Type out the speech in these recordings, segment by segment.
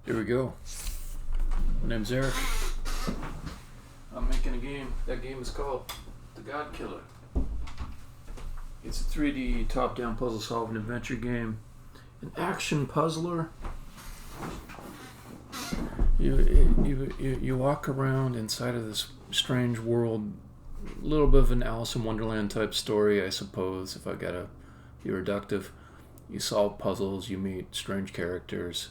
Here we go. My name's Eric. I'm making a game. That game is called The Godkiller. It's a 3D top-down puzzle-solving adventure game. An action puzzler. You walk around inside of this strange world. A little bit of an Alice in Wonderland type story, I suppose, if I gotta be reductive. You solve puzzles, you meet strange characters.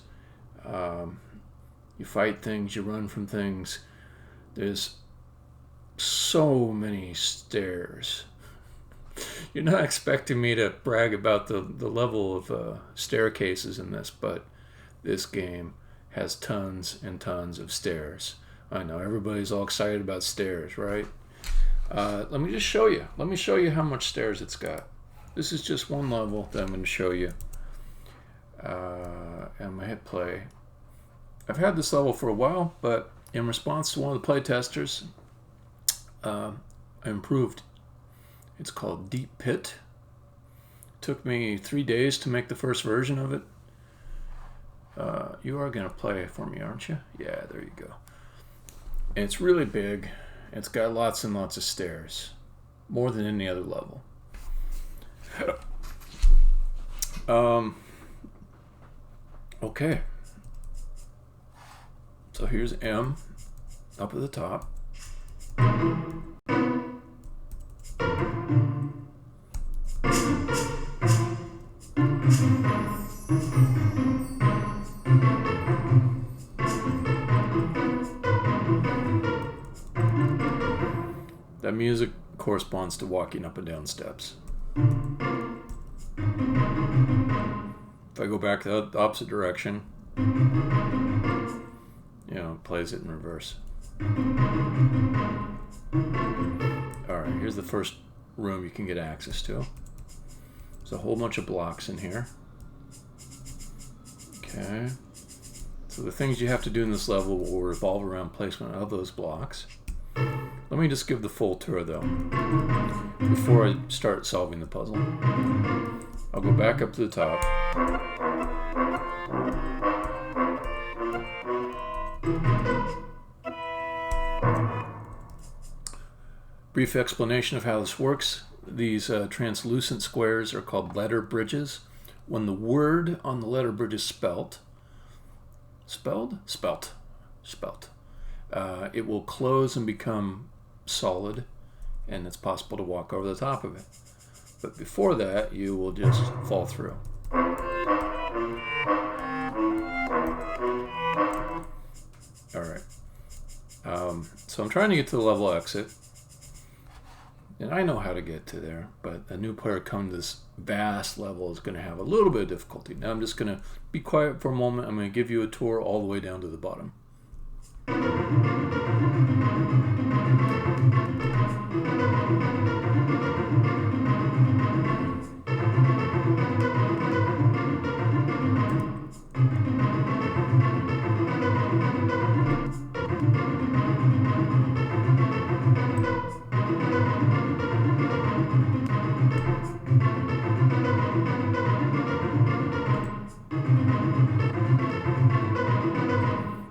You fight things, you run from things. There's so many stairs. You're not expecting me to brag about the level of staircases in this, but this game has tons and tons of stairs. I know everybody's all excited about stairs, right? Let me just show you. Let me show you how much stairs it's got. This is just one level that I'm going to show you. And I'm going to hit play. I've had this level for a while, but in response to one of the playtesters, I improved. It's called Deep Pit. It took me 3 days to make the first version of it. You are going to play for me, aren't you? Yeah, there you go. And it's really big. It's got lots and lots of stairs. More than any other level. Okay. So here's M up at the top. That music corresponds to walking up and down steps. If I go back the opposite direction, it plays it in reverse. Alright, here's the first room you can get access to. There's a whole bunch of blocks in here. Okay. So the things you have to do in this level will revolve around placement of those blocks. Let me just give the full tour though, before I start solving the puzzle. I'll go back up to the top. Brief explanation of how this works. These translucent squares are called letter bridges. When the word on the letter bridge is spelt, it will close and become solid, and it's possible to walk over the top of it. But before that, you will just fall through. Alright. So I'm trying to get to the level exit. And I know how to get to there, but a new player coming to this vast level is going to have a little bit of difficulty. Now I'm just going to be quiet for a moment. I'm going to give you a tour all the way down to the bottom.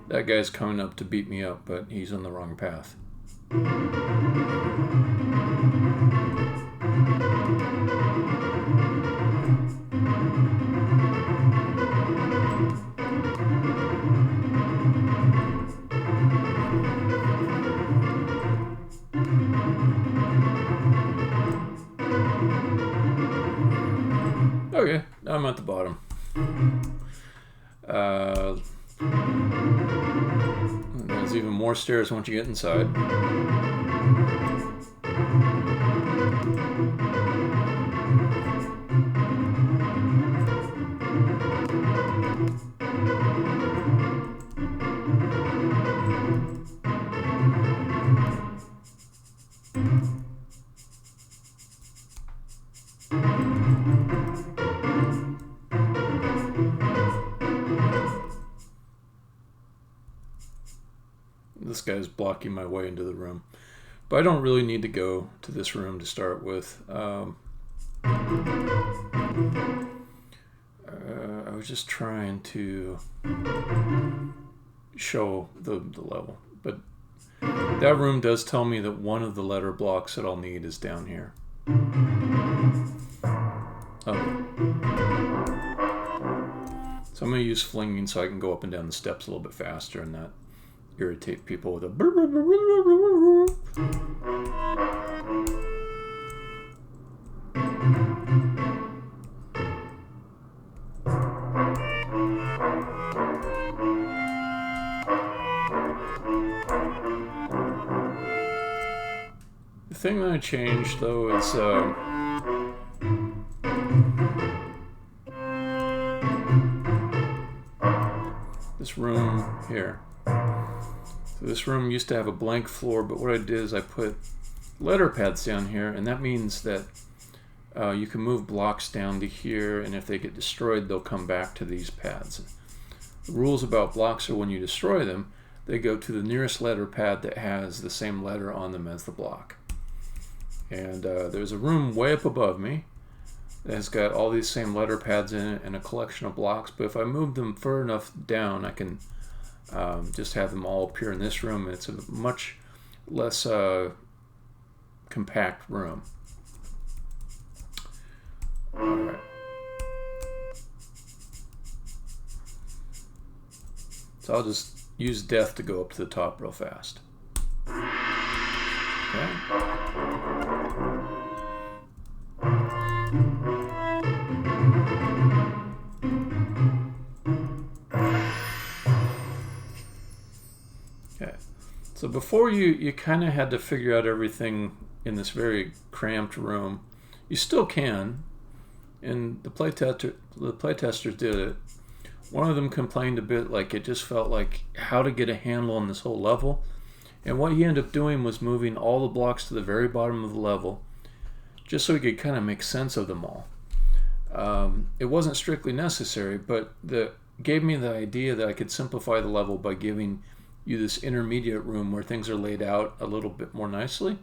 That guy's coming up to beat me up, but he's on the wrong path. Okay, I'm at the bottom. There's even more stairs once you get inside. This guy's blocking my way into the room. But I don't really need to go to this room to start with. I was just trying to show the level, but that room does tell me that one of the letter blocks that I'll need is down here. Okay. So I'm going to use flinging so I can go up and down the steps a little bit faster and not irritate people with a The thing that I changed though is this room here. So this room used to have a blank floor, but what I did is I put letter pads down here, and that means that you can move blocks down to here, and if they get destroyed, they'll come back to these pads. The rules about blocks are when you destroy them, they go to the nearest letter pad that has the same letter on them as the block. And there's a room way up above me that has got all these same letter pads in it and a collection of blocks, but if I move them far enough down, I can just have them all appear in this room, and it's a much less compact room. Alright. So I'll just use death to go up to the top real fast. Okay. Okay. So before you kind of had to figure out everything in this very cramped room. You still can, and the playtesters did it. One of them complained a bit, like it just felt like how to get a handle on this whole level. And what he ended up doing was moving all the blocks to the very bottom of the level, just so he could kind of make sense of them all. It wasn't strictly necessary, but gave me the idea that I could simplify the level by giving you this intermediate room where things are laid out a little bit more nicely.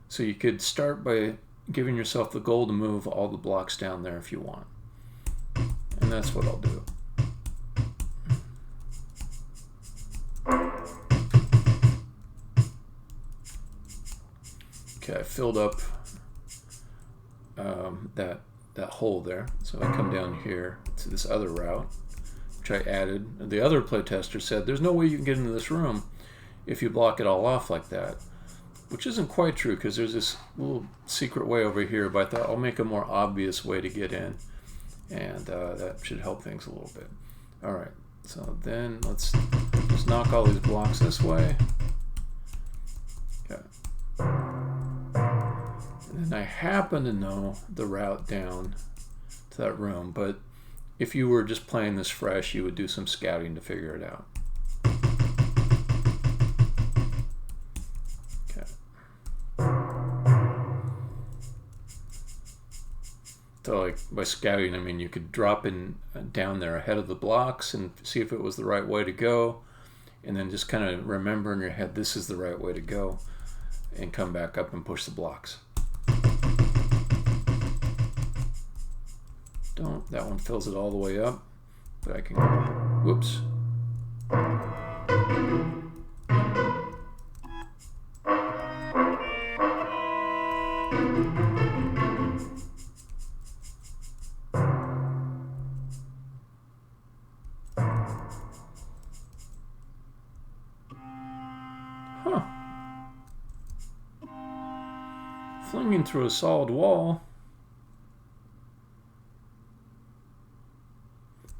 So you could start by giving yourself the goal to move all the blocks down there if you want. And that's what I'll do. Okay, I filled up that hole there. So I come down here to this other route, which I added. The other playtester said, there's no way you can get into this room if you block it all off like that. Which isn't quite true, because there's this little secret way over here, but I thought I'll make a more obvious way to get in. And that should help things a little bit. Alright, so then let's just knock all these blocks this way. Okay. And then I happen to know the route down to that room, but if you were just playing this fresh, you would do some scouting to figure it out. So like by scouting, I mean you could drop in down there ahead of the blocks and see if it was the right way to go, and then just kind of remember in your head this is the right way to go, and come back up and push the blocks. That one fills it all the way up, but I can go, whoops. Flinging through a solid wall.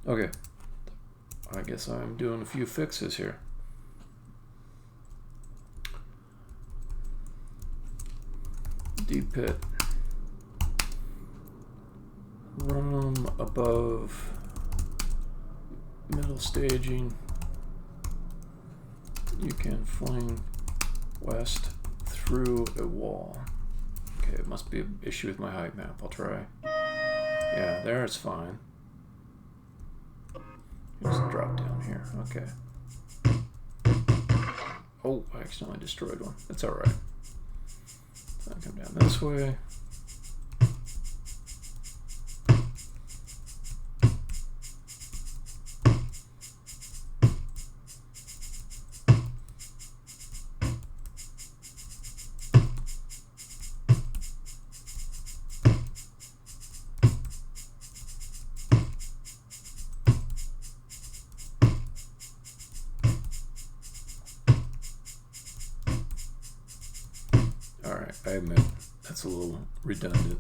Okay, I guess I'm doing a few fixes here. D-pit. Room above middle staging. You can fling west through a wall. Okay, it must be an issue with my height map. I'll try. Yeah, there it's fine. Just drop down here. Okay. Oh, I accidentally destroyed one. That's alright. So I come down this way. Alright, I admit that's a little redundant.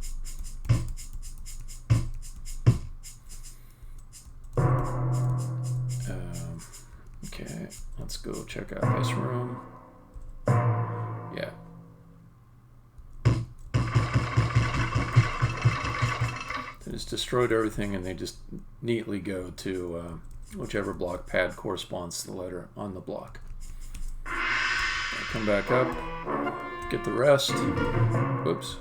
Okay, let's go check out this room. Yeah. They just destroyed everything, and they just neatly go to whichever block pad corresponds to the letter on the block. Come back up, get the rest. Whoops.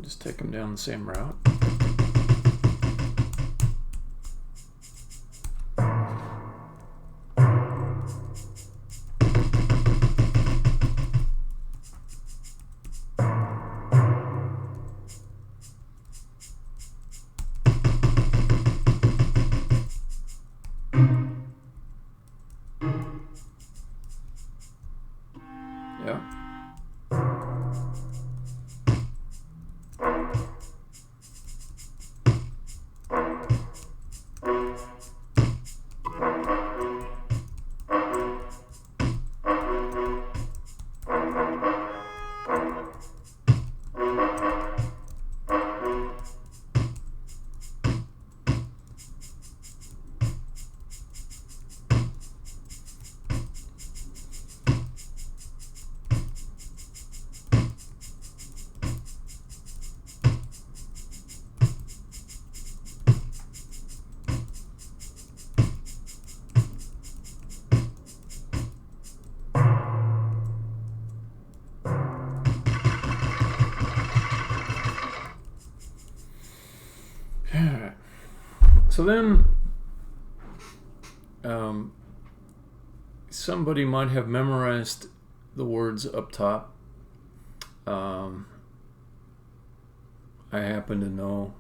Just take them down the same route. Yeah. So then, somebody might have memorized the words up top. I happen to know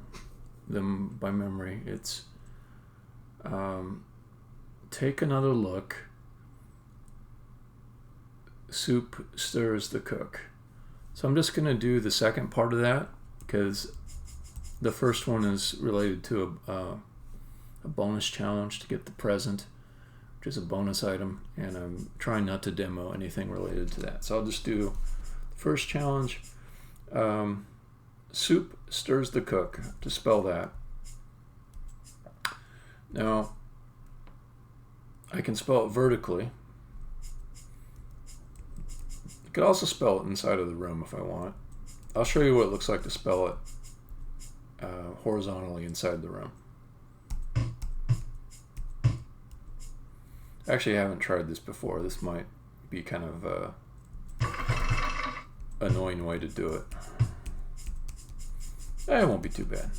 them by memory. It's take another look. Soup stirs the cook. So I'm just going to do the second part of that because the first one is related to a bonus challenge to get the present, which is a bonus item, and I'm trying not to demo anything related to that. So I'll just do the first challenge. Soup stirs the cook, to spell that. Now, I can spell it vertically. I could also spell it inside of the room if I want. I'll show you what it looks like to spell it horizontally inside the room. Actually, I haven't tried this before. This might be kind of a annoying way to do it. It won't be too bad.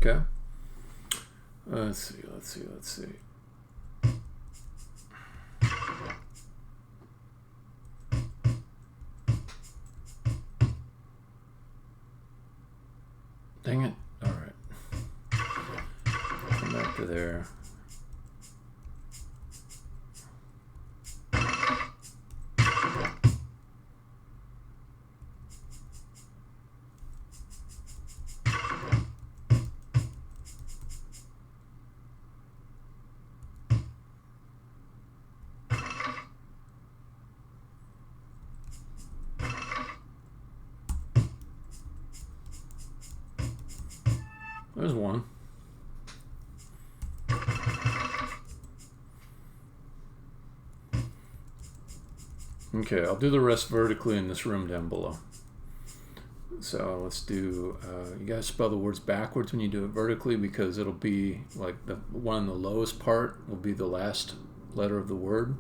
Okay. Let's see. Dang it. All right. Come back to there. There's one. Okay, I'll do the rest vertically in this room down below. So let's do, you guys spell the words backwards when you do it vertically, because it'll be like the one in the lowest part will be the last letter of the word.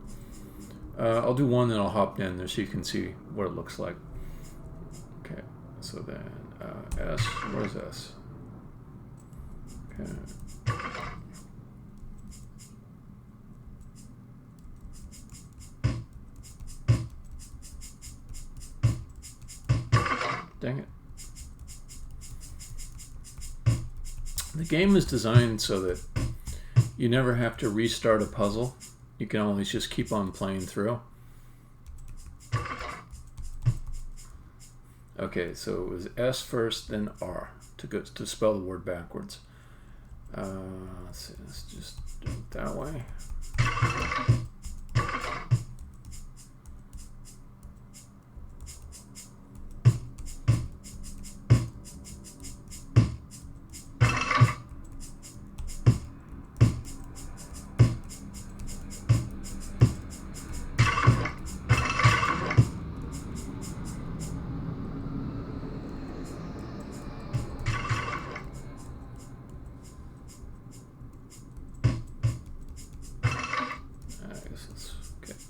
I'll do one, then I'll hop in there so you can see what it looks like. Okay, so then S, where's S? Okay. Dang it. The game is designed so that you never have to restart a puzzle. You can always just keep on playing through. Okay, so it was S first, then R to spell the word backwards. Let's see, let's just do it that way.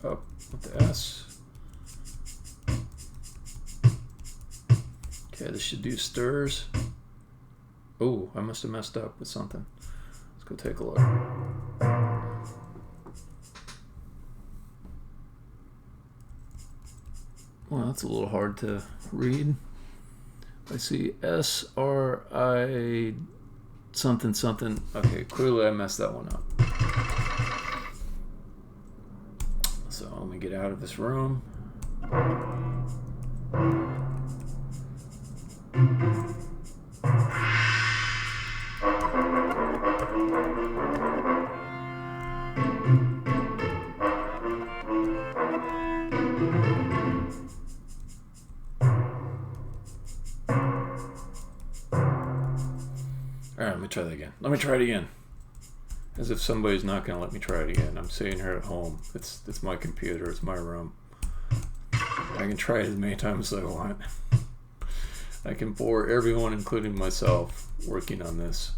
Up with the S. Okay, this should do stirs. Oh, I must have messed up with something. Let's go take a look. Well, that's a little hard to read. I see S-R-I something something. Okay, clearly I messed that one up. So let me get out of this room. All right, let me try that again. Let me try it again. As if somebody's not going to let me try it again. I'm sitting here at home. It's my computer. It's my room. I can try it as many times as I want. I can bore everyone, including myself, working on this.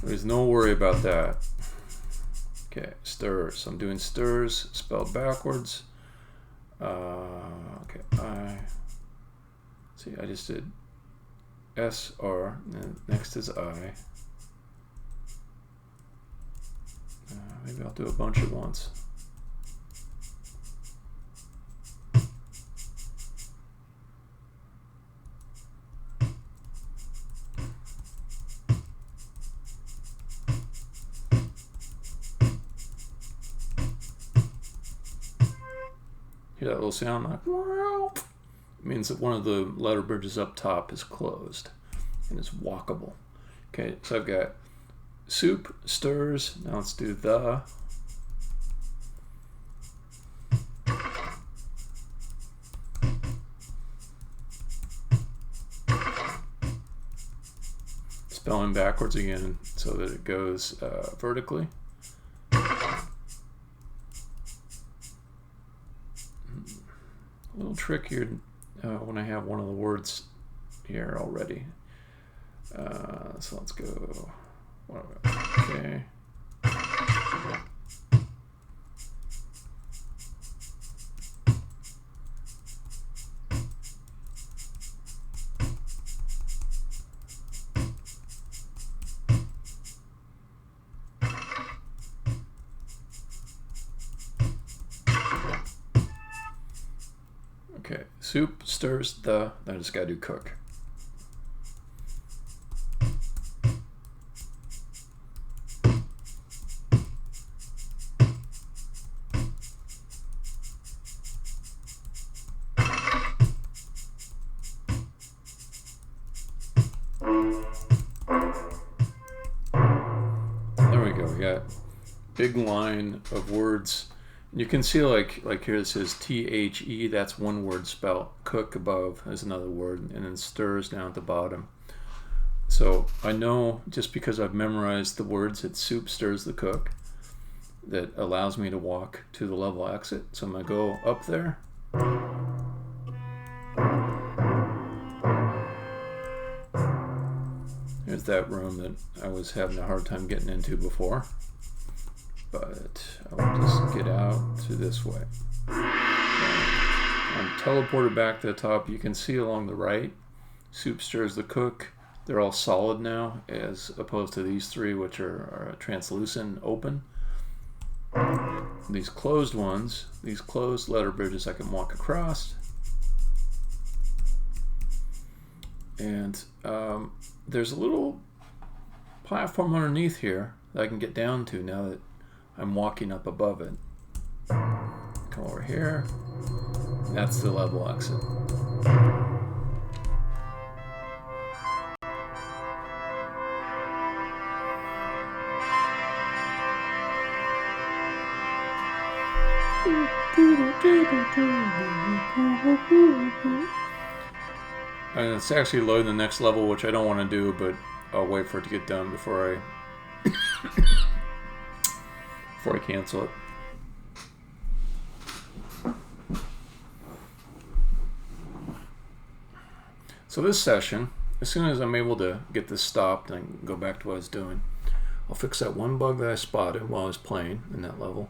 There's no worry about that. Okay, stirs. I'm doing stirs spelled backwards. Okay, see, I just did S-R, and next is I. Maybe I'll do a bunch at once. Hear that little sound? Like, it means that one of the letter bridges up top is closed and it's walkable. Okay, so I've got soup, stirs. Now let's do the. Spelling backwards again so that it goes vertically. A little trick here when I have one of the words here already. So let's go. Okay. Okay, soup, stirs, the, then I just gotta do cook. There we go, we got big line of words. You can see like here it says T-H-E, that's one word spelled. Cook above is another word, and then stirs down at the bottom. So I know just because I've memorized the words that soup stirs the cook, that allows me to walk to the level exit. So I'm going to go up there. There's that room that I was having a hard time getting into before. But I will just get out through this way. I'm teleported back to the top. You can see along the right, soup stirs the cook. They're all solid now, as opposed to these three, which are translucent, open. These closed ones, these closed letter bridges, I can walk across. And there's a little platform underneath here that I can get down to now that I'm walking up above it. Come over here. That's the level exit. And it's actually loading the next level, which I don't want to do, but I'll wait for it to get done before I cancel it. So this session, as soon as I'm able to get this stopped and go back to what I was doing, I'll fix that one bug that I spotted while I was playing in that level.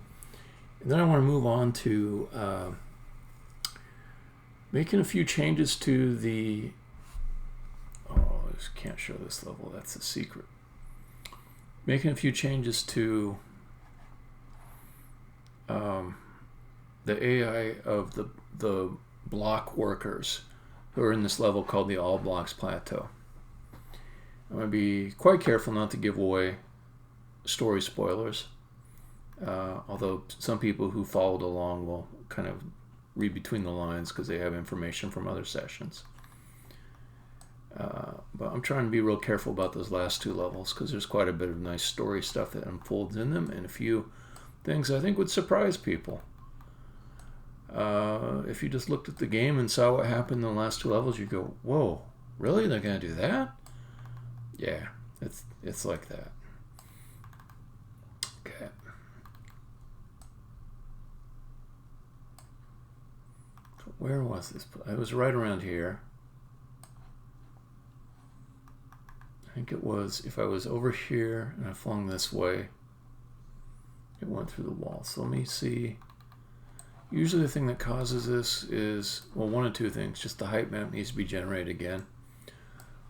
And then I want to move on to making a few changes to the... Oh, I just can't show this level. That's a secret. Making a few changes to the AI of the block workers who are in this level called the All Blocks Plateau. I'm going to be quite careful not to give away story spoilers, although some people who followed along will kind of read between the lines because they have information from other sessions. But I'm trying to be real careful about those last two levels because there's quite a bit of nice story stuff that unfolds in them and a few things I think would surprise people. If you just looked at the game and saw what happened in the last two levels, you go, whoa, really? They're going to do that? Yeah, it's like that. Okay. Where was this? It was right around here. I think it was, if I was over here and I flung this way, it went through the wall. So let me see. Usually the thing that causes this is, well, one of two things. Just the height map needs to be generated again,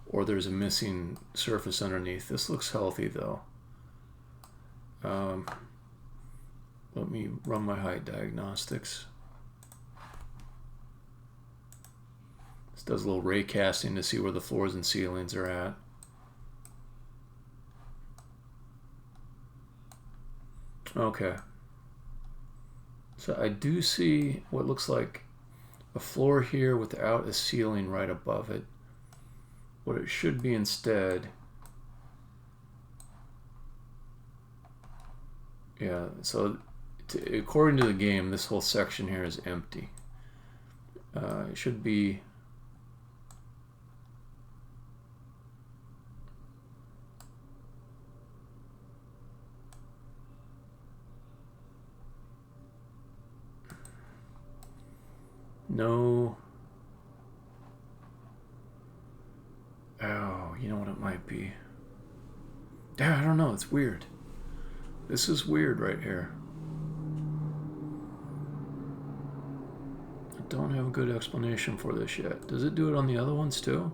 or there's a missing surface underneath. This looks healthy though. Let me run my height diagnostics. This does a little ray casting to see where the floors and ceilings are at. Okay. So I do see what looks like a floor here without a ceiling right above it. What it should be instead, yeah, so according to the game, this whole section here is empty. It should be no. Oh, you know what it might be? Yeah, I don't know. It's weird. This is weird right here. I don't have a good explanation for this yet. Does it do it on the other ones too?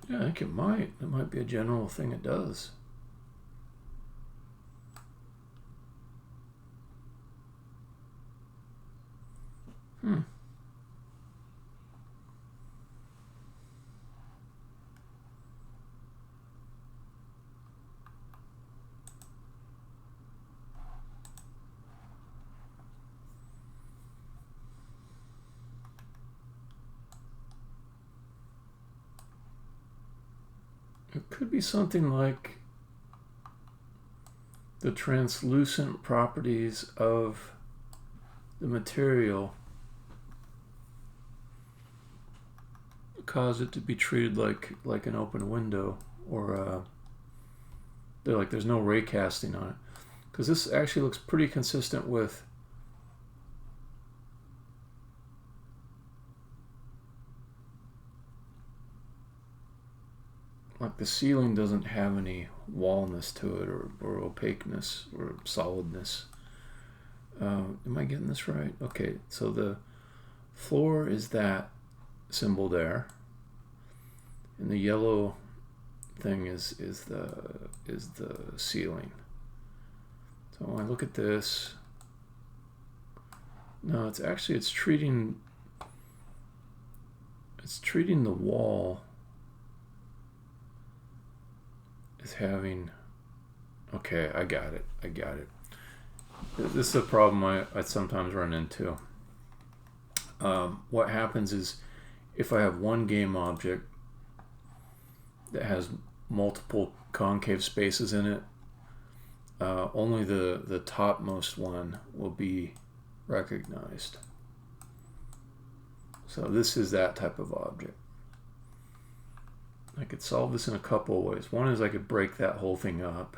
Yeah, I think it might. It might be a general thing it does. It could be something like the translucent properties of the material cause it to be treated like an open window, or there's no ray casting on it, because this actually looks pretty consistent with the ceiling doesn't have any wallness to it, or opaqueness or solidness. Am I getting this right? Okay, so the floor is that symbol there, and the yellow thing is the ceiling. So when I look at this, no, it's treating the wall as having. Okay, I got it. This is a problem I sometimes run into. What happens is, if I have one game object that has multiple concave spaces in it, only the topmost one will be recognized. So this is that type of object. I could solve this in a couple of ways. One is I could break that whole thing up.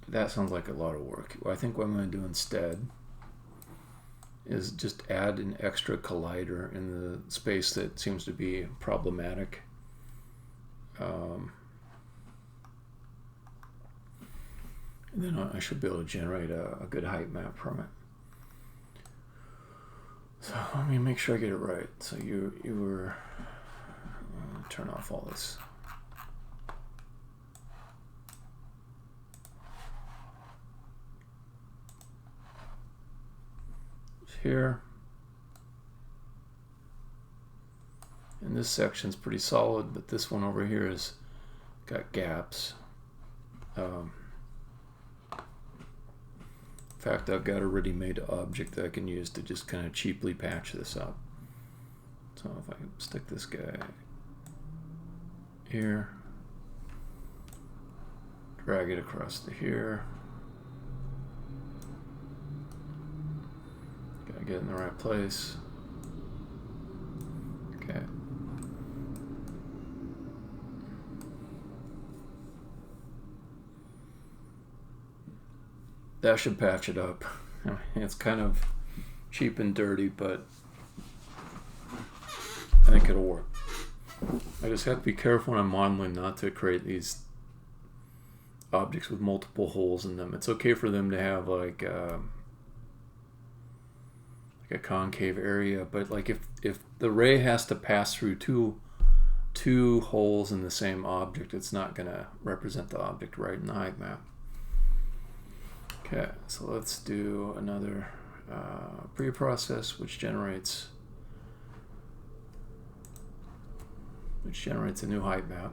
That sounds like a lot of work. I think what I'm going to do instead is just add an extra collider in the space that seems to be problematic. And then I should be able to generate a good height map from it. So let me make sure I get it right. So you were turn off all this. Here, and this section's pretty solid, but this one over here has got gaps. In fact, I've got a ready-made object that I can use to just kind of cheaply patch this up. So if I stick this guy here, drag it across to here, gotta get in the right place. Okay. That should patch it up. I mean, it's kind of cheap and dirty, but I think it'll work. I just have to be careful when I'm modeling not to create these objects with multiple holes in them. It's okay for them to have like a concave area, but like if the ray has to pass through two holes in the same object, it's not going to represent the object right in the height map. Okay, so let's do another preprocess which generates a new height map.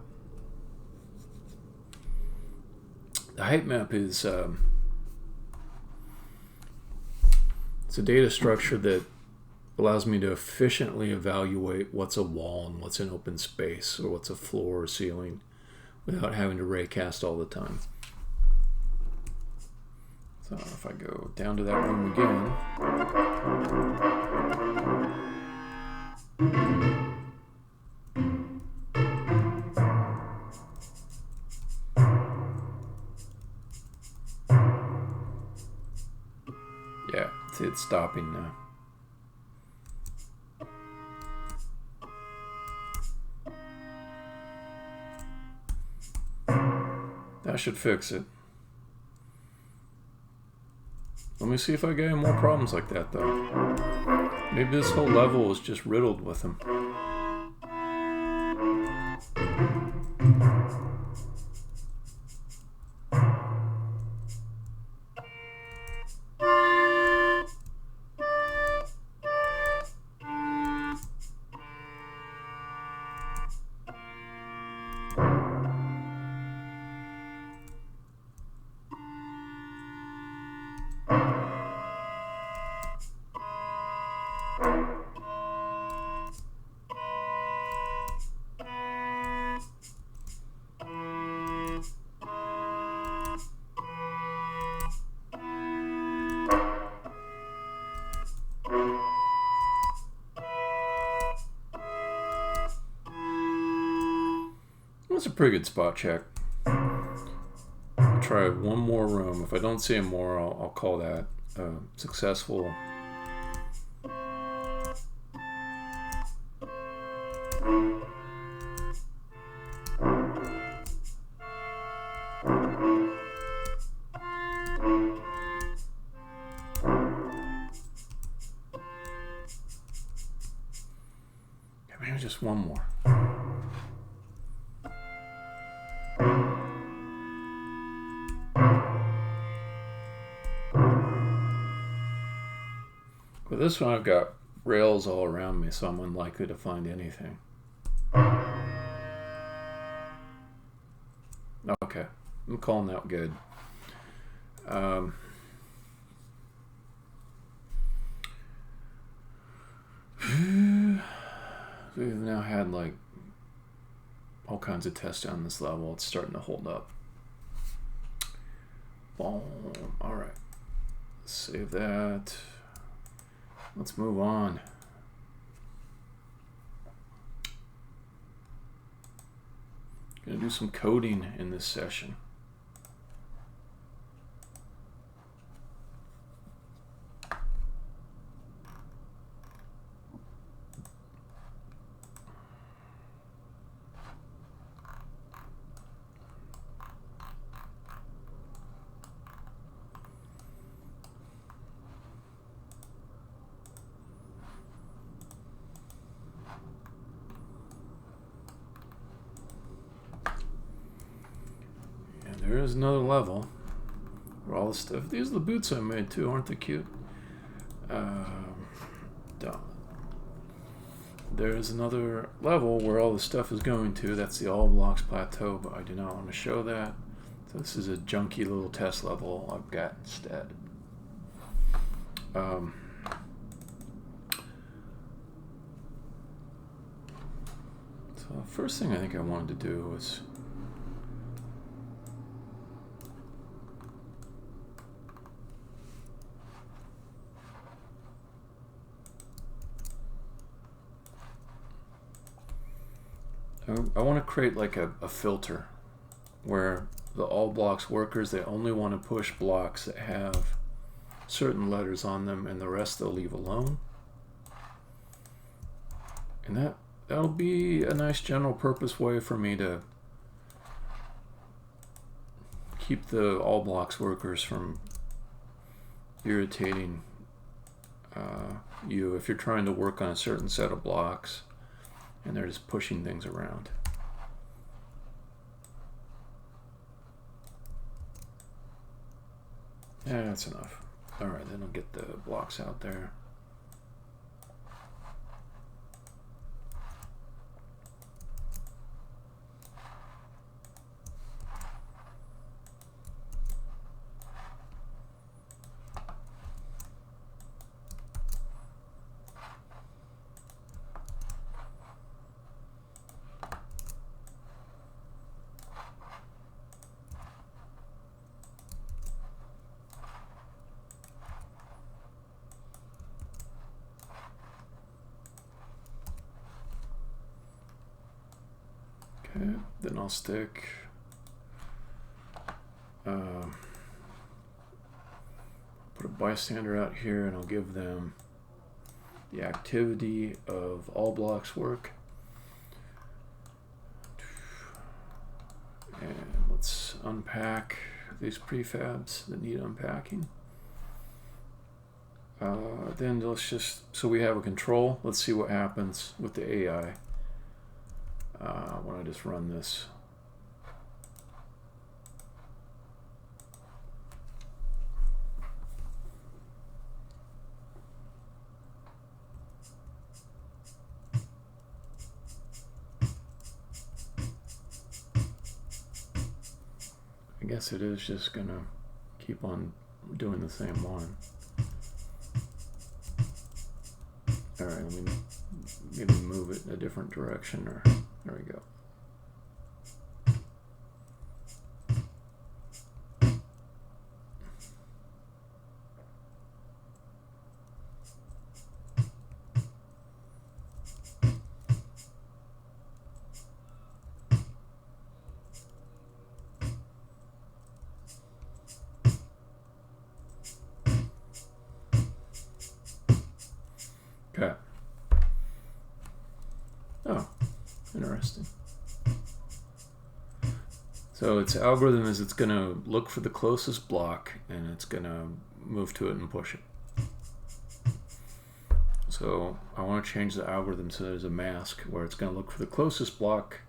The height map is it's a data structure that allows me to efficiently evaluate what's a wall and what's an open space, or what's a floor or ceiling, without having to raycast all the time. So if I go down to that room again, yeah, see, it's stopping now. That should fix it. Let me see if I get any more problems like that, though. Maybe this whole level is just riddled with them. That's a pretty good spot check. I'll try one more room. If I don't see more, I'll call that successful. Maybe just one more. With this one, I've got rails all around me, so I'm unlikely to find anything. Okay, I'm calling that good. We've now had like all kinds of tests on this level. It's starting to hold up. Boom. All right. Save that. Let's move on. Gonna do some coding in this session. There is another level where all this stuff. These are the boots I made too, aren't they cute? There's another level where all the stuff is going to. That's the all blocks plateau, but I do not want to show that. So this is a junky little test level I've got instead. So the first thing I think I wanted to do was I want to create like a filter where the all blocks workers, they only want to push blocks that have certain letters on them, and the rest they'll leave alone. And that'll be a nice general purpose way for me to keep the all blocks workers from irritating you if you're trying to work on a certain set of blocks and they're just pushing things around. Yeah, that's enough. Alright, then I'll get the blocks out there. Okay, then I'll stick put a bystander out here, and I'll give them the activity of all blocks work. And let's unpack these prefabs that need unpacking. Then let's just, so we have a control, let's see what happens with the AI when I just run this. I guess it is just gonna keep on doing the same one. Alright, let me maybe move it in a different direction, or there we go. Interesting. So its algorithm is it's going to look for the closest block and it's going to move to it and push it. So I want to change the algorithm so there's a mask where it's going to look for the closest block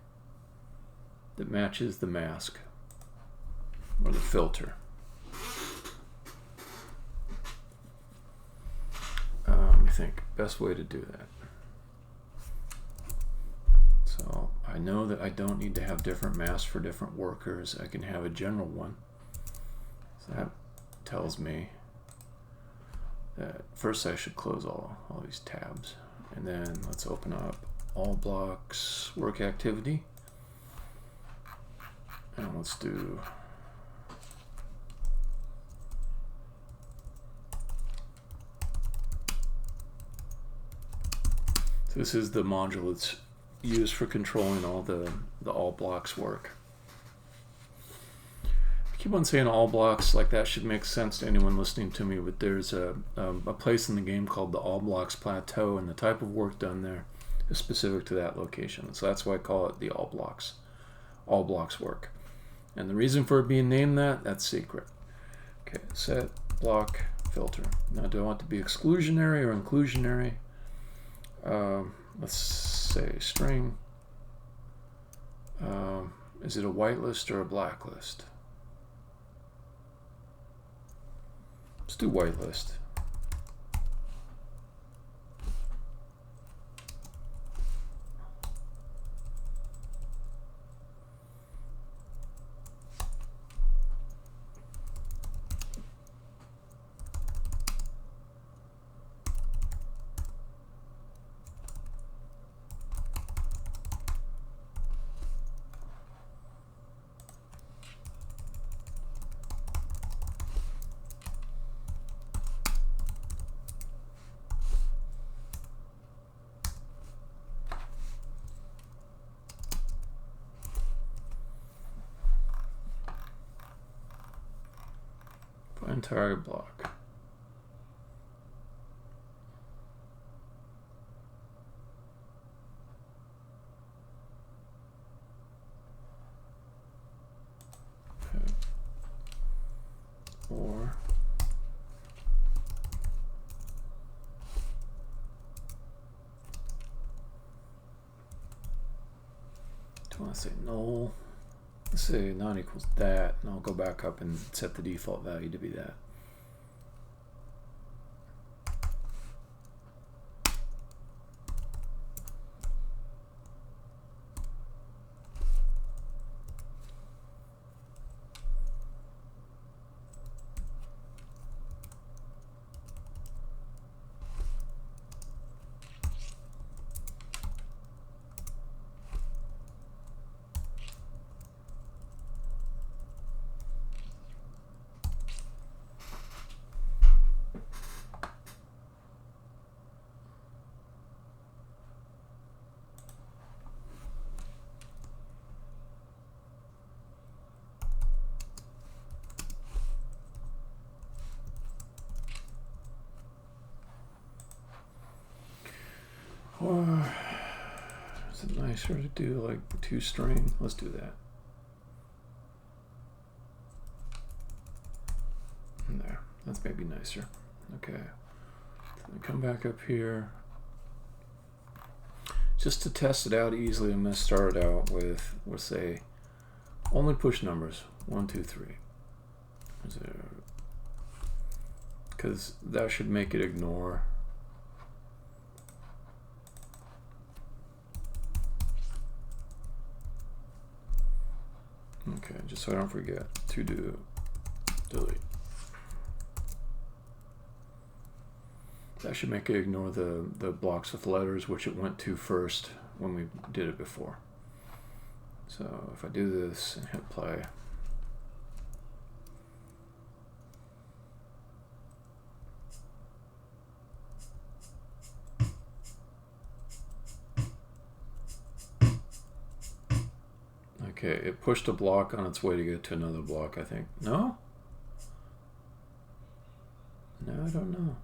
that matches the mask or the filter. Let me think. Best way to do that. So I know that I don't need to have different masks for different workers. I can have a general one. So that tells me that first I should close all these tabs. And then let's open up all blocks, work activity. And let's do this is the module that's used for controlling all the all blocks work. I keep on saying all blocks, like that should make sense to anyone listening to me, but there's a place in the game called the all blocks plateau, and the type of work done there is specific to that location. So that's why I call it the all blocks work. And the reason for it being named that's secret. Okay, set block filter. Now do I want to be exclusionary or inclusionary? Let's say string. Is it a whitelist or a blacklist? Let's do whitelist. Find target block. Okay. Or do I want to say null? Let's say not equals that, and I'll go back up and set the default value to be that. Or is it nicer to do like two string? Let's do that. And there, that's maybe nicer. Okay, so come back up here. Just to test it out easily, I'm going to start it out with, we'll say, only push numbers, 1, 2, 3. Because that should make it ignore. Okay, just so I don't forget to do delete. That should make it ignore the blocks with letters, which it went to first when we did it before. So if I do this and hit play, okay, it pushed a block on its way to get to another block, I think. No? No, I don't know.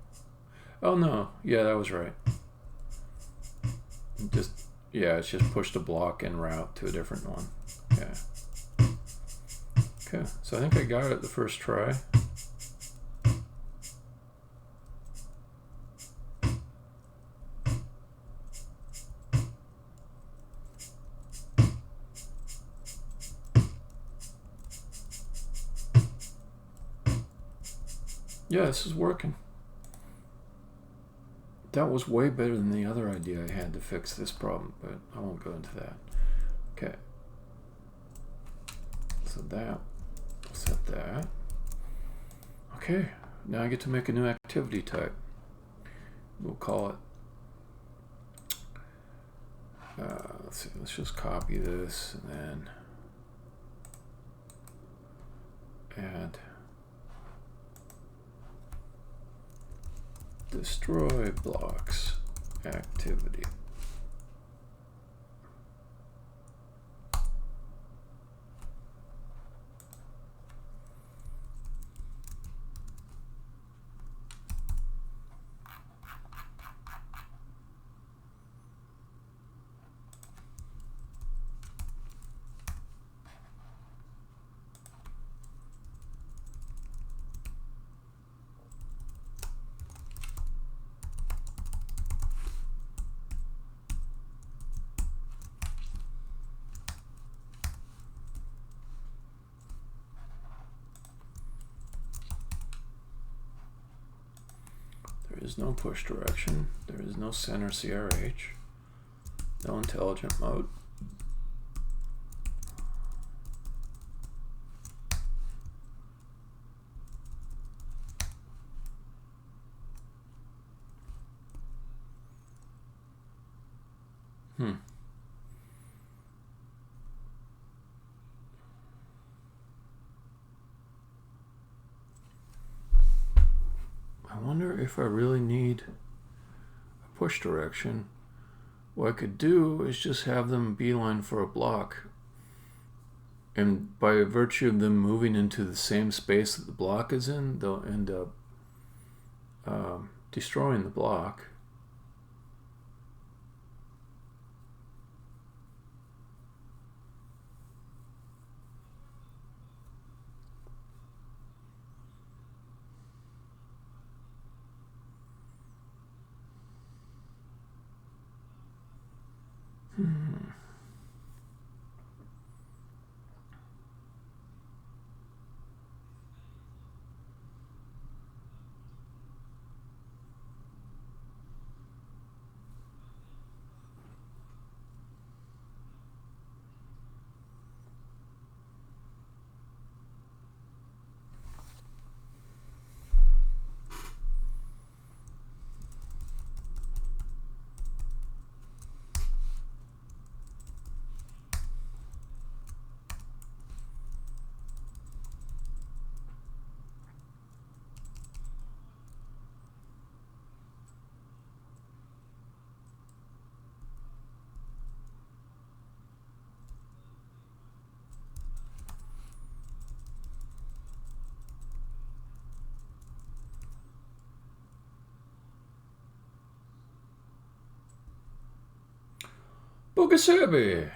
Oh no, yeah, that was right. Just Yeah, it's just pushed a block en route to a different one. Yeah. Okay, so I think I got it the first try. Yeah, this is working. That was way better than the other idea I had to fix this problem, but I won't go into that. Okay. So that, set that. Okay, now I get to make a new activity type. We'll call it, let's see, let's just copy this and then add destroy blocks activity. There is no push direction. There is no center CRH. No intelligent mode. I wonder if I really need a push direction. What I could do is just have them beeline for a block, and by virtue of them moving into the same space that the block is in, they'll end up destroying the block. Bogasebi!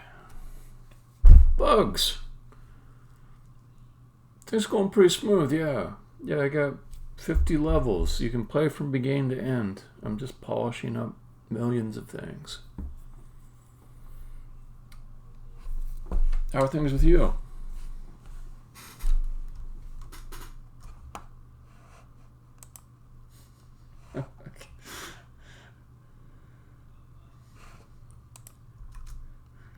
Bugs! Things going pretty smooth, yeah. Yeah, I got 50 levels. You can play from beginning to end. I'm just polishing up millions of things. How are things with you?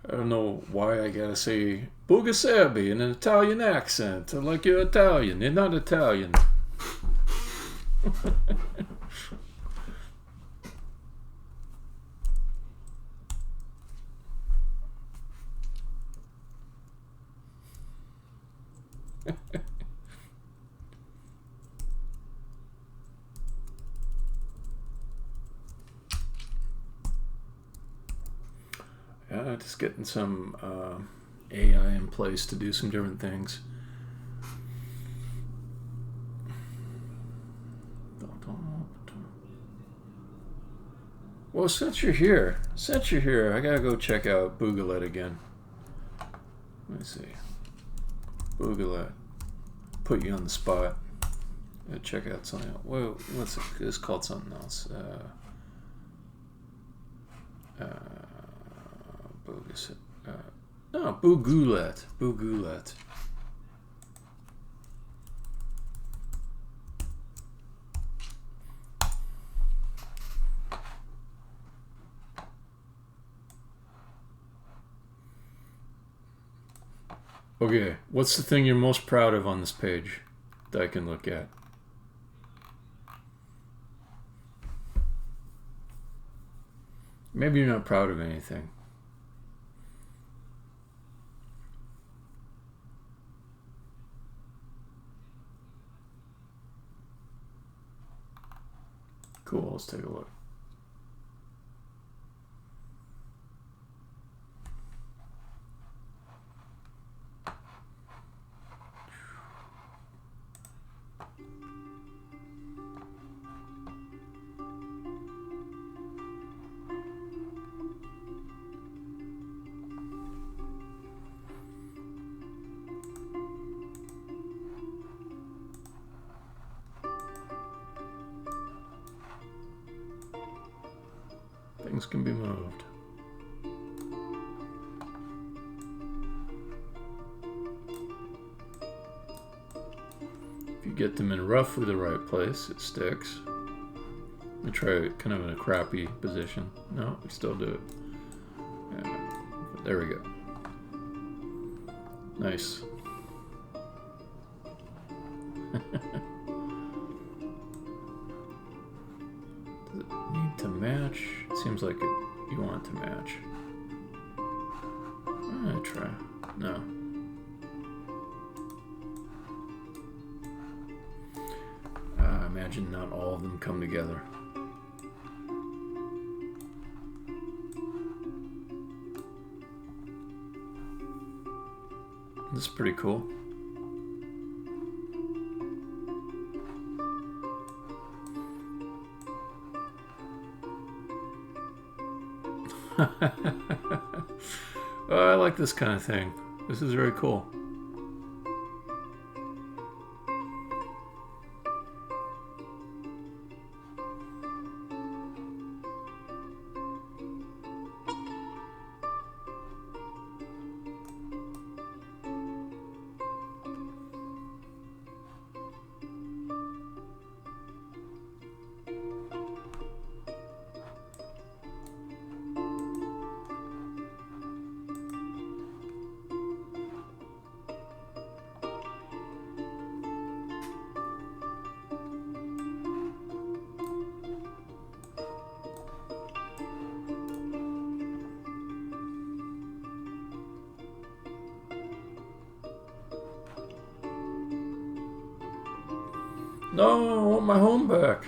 I don't know why I gotta say Bogasebi in an Italian accent. Like you're Italian. You're not Italian. Yeah, just getting some AI in place to do some different things. Well, since you're here, I gotta go check out Boogalette again. Let me see. Boogalette. Put you on the spot. Check out something else. Whoa, what's it? It's called something else. No, Boogalette. Boogalette. Okay, what's the thing you're most proud of on this page that I can look at? Maybe you're not proud of anything. Cool, let's take a look. Things can be moved. If you get them in roughly the right place, it sticks. We try it kind of in a crappy position. No, we still do it. There we go. Nice. Does it need to match? It seems like you want it to match. I'm gonna try. No. Imagine not all of them come together. This is pretty cool. I like this kind of thing. This is very cool. No, I want my home back.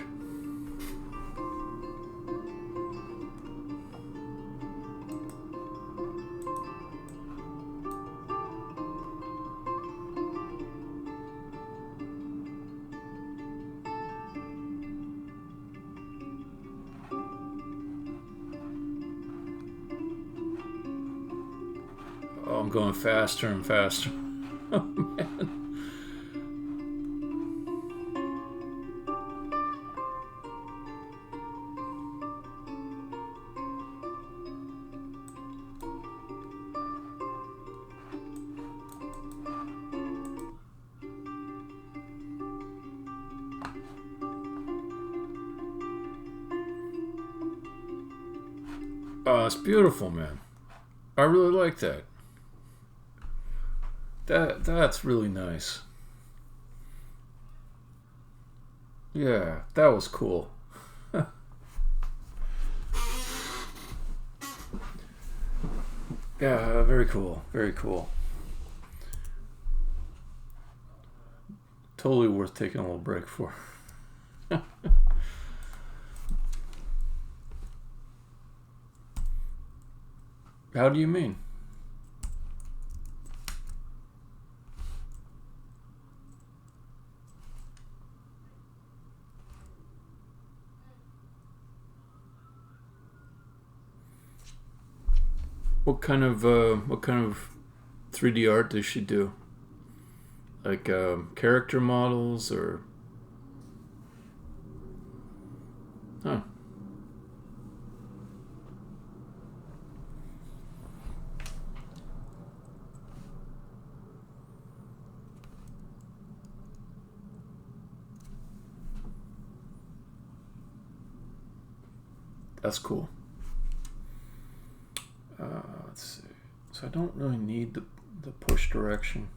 Oh, I'm going faster and faster. Oh, man. Oh, it's beautiful, man. I really like that. That's really nice. Yeah, that was cool. Yeah, very cool. Very cool. Totally worth taking a little break for. How do you mean? What kind of 3D art does she do? Like character models or? Huh. That's cool. Let's see. So I don't really need the push direction.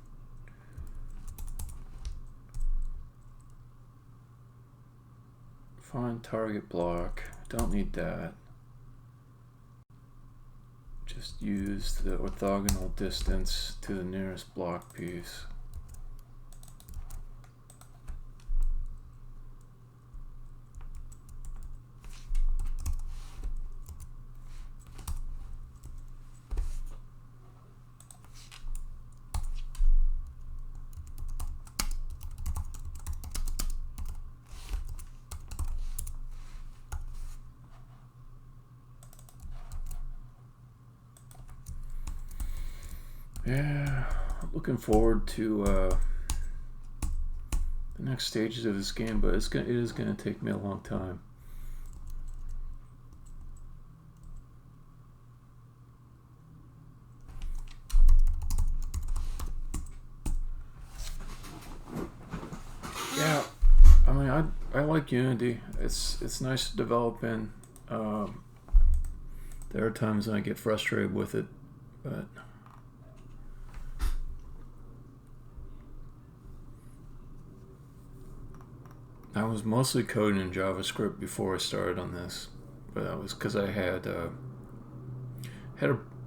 Find target block. Don't need that. Just use the orthogonal distance to the nearest block piece. Yeah, looking forward to the next stages of this game, but it is gonna take me a long time. Yeah, I mean, I like Unity. It's nice to develop in. There are times when I get frustrated with it, but I was mostly coding in JavaScript before I started on this, but that was because I had a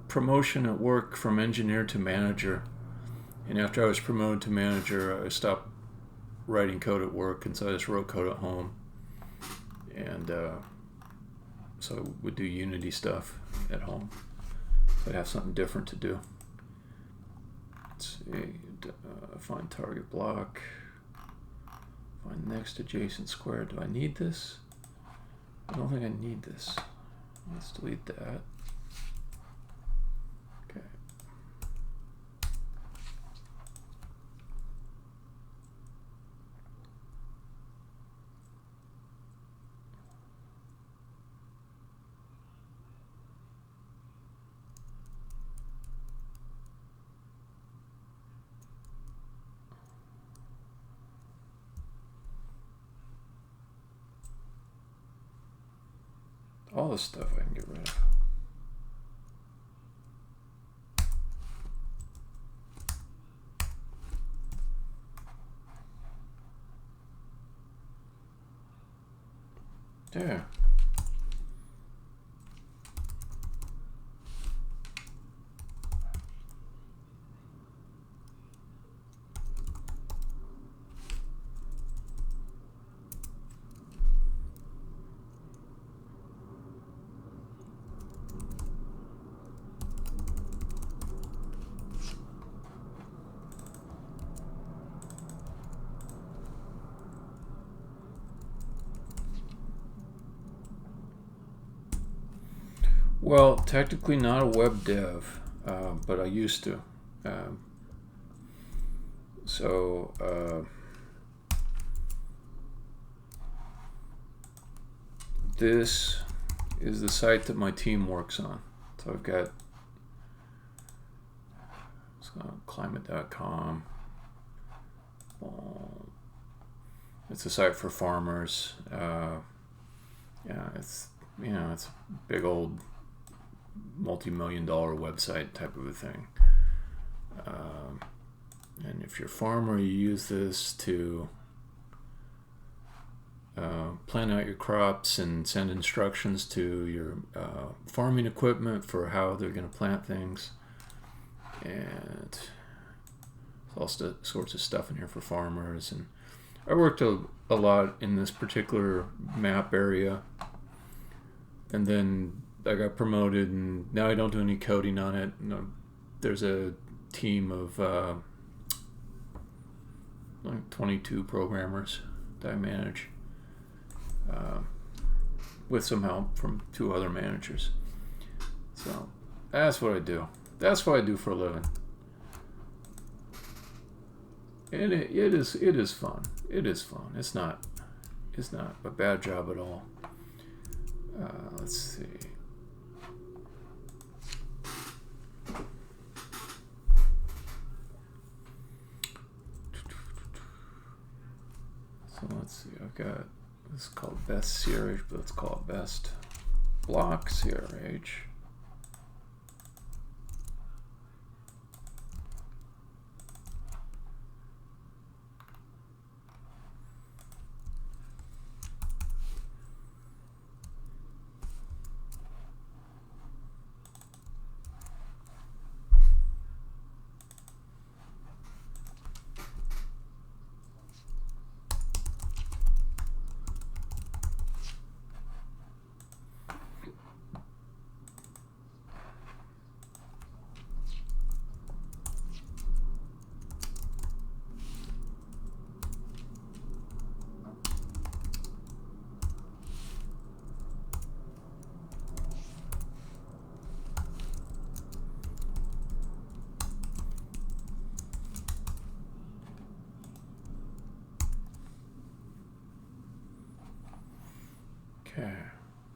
promotion at work from engineer to manager, and after I was promoted to manager, I stopped writing code at work, and so I just wrote code at home, and so I would do Unity stuff at home. So I'd have something different to do. Let's see, find target block. Find next adjacent square. Do I need this? I don't think I need this. Let's delete that. Okay. All this stuff I can get rid of. There. Well, technically not a web dev, but I used to. So this is the site that my team works on. So I've got climate.com. It's a site for farmers. Yeah, it's it's a big old multi-million-dollar website type of a thing. And if you're a farmer, you use this to plan out your crops and send instructions to your farming equipment for how they're going to plant things. And there's all sorts of stuff in here for farmers. And I worked a lot in this particular map area. And then I got promoted, and now I don't do any coding on it. There's a team of like 22 programmers that I manage, with some help from 2 other managers. So That's what I do. That's what I do for a living. And it is fun. It is fun. It's not a bad job at all. Let's see. So let's see. I've got this is called best CRH, but let's call it best block CRH. Okay,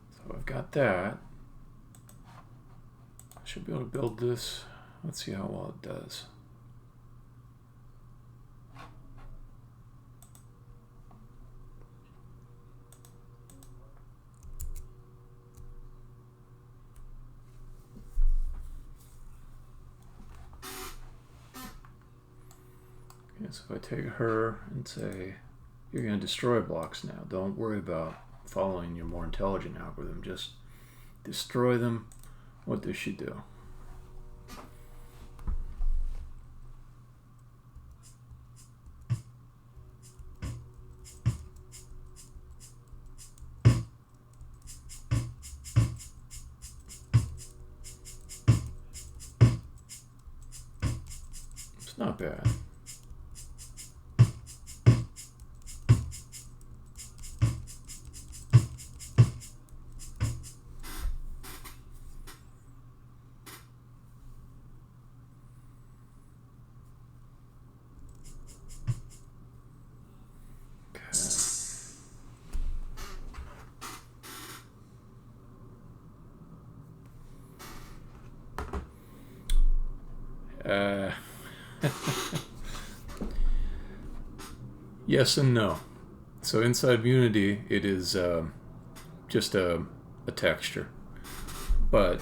so I've got that. I should be able to build this. Let's see how well it does. Okay, so if I take her and say, you're going to destroy blocks now. Don't worry about following your more intelligent algorithm. Just destroy them. What does she do? It's not bad. Yes and no. So inside Unity, it is just a texture. But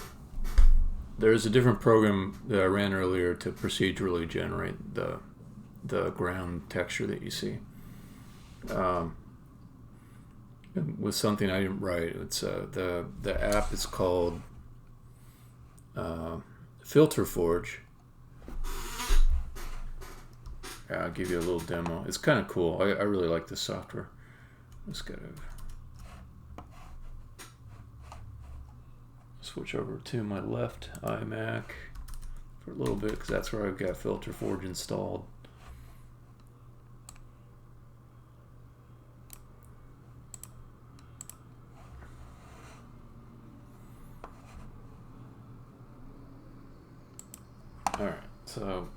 there's a different program that I ran earlier to procedurally generate the ground texture that you see. With something I didn't write. It's the app is called Filter Forge. I'll give you a little demo. It's kind of cool. I really like this software. Just gotta switch over to my left iMac for a little bit because that's where I've got Filter Forge installed. All right, so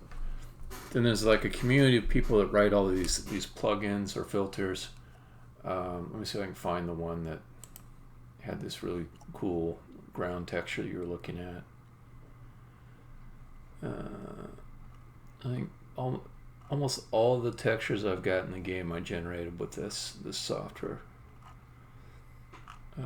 then there's like a community of people that write all these plugins or filters. Let me see if I can find the one that had this really cool ground texture that you were looking at. I think almost all the textures I've got in the game I generated with this software. I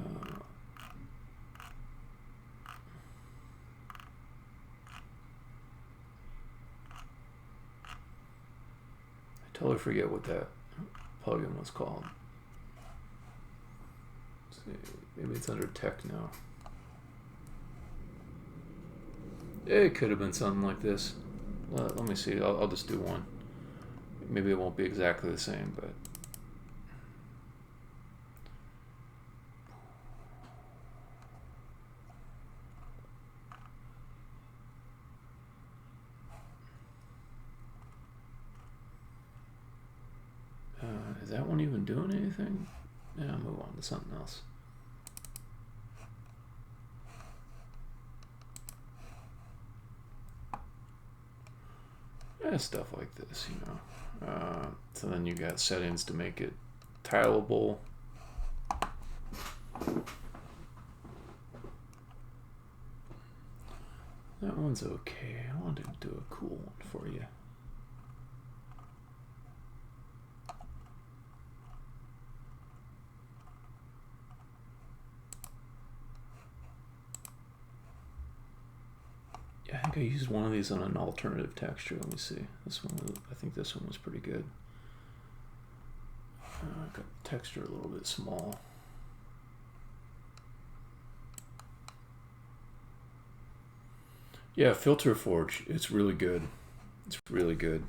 totally forget what that plugin was called. Let's see, maybe it's under tech now. It could have been something like this. Let me see. I'll just do one. Maybe it won't be exactly the same, but is that one even doing anything? Yeah, I'll move on to something else. Stuff like this, so then you got settings to make it tileable. That one's okay. I wanted to do a cool one for you. Yeah, I think I used one of these on an alternative texture. Let me see. This one, I think this one was pretty good. I got the texture a little bit small. Yeah, Filter Forge, it's really good. It's really good.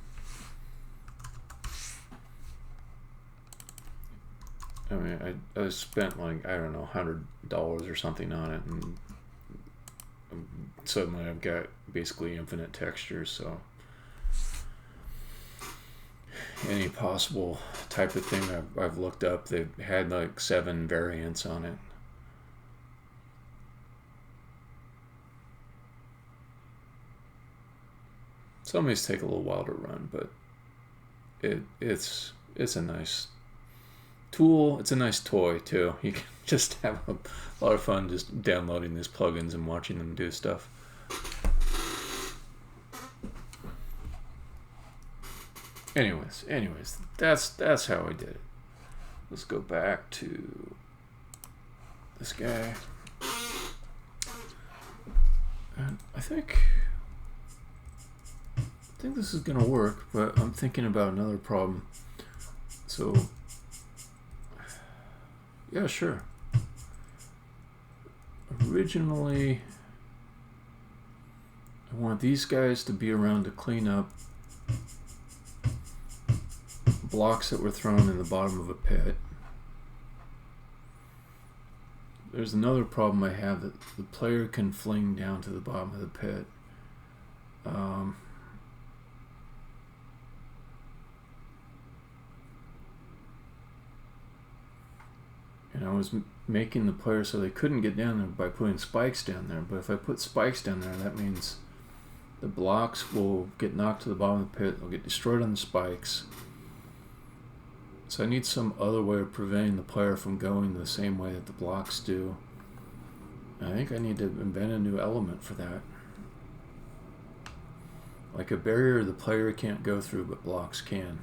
I mean, I spent like, I don't know, $100 or something on it, and suddenly I've got basically infinite textures, so any possible type of thing I've looked up, they've had like 7 variants on it. Some of these take a little while to run, but it's a nice tool. It's a nice toy too. You can just have a lot of fun just downloading these plugins and watching them do stuff. Anyways, that's how I did it. Let's go back to this guy. And I think this is gonna work, but I'm thinking about another problem. So yeah, sure. Originally, I want these guys to be around to clean up blocks that were thrown in the bottom of a pit. There's another problem I have that the player can fling down to the bottom of the pit. And I was making the player so they couldn't get down there by putting spikes down there. But if I put spikes down there, that means the blocks will get knocked to the bottom of the pit. They'll get destroyed on the spikes. So I need some other way of preventing the player from going the same way that the blocks do. I think I need to invent a new element for that. Like a barrier the player can't go through, but blocks can.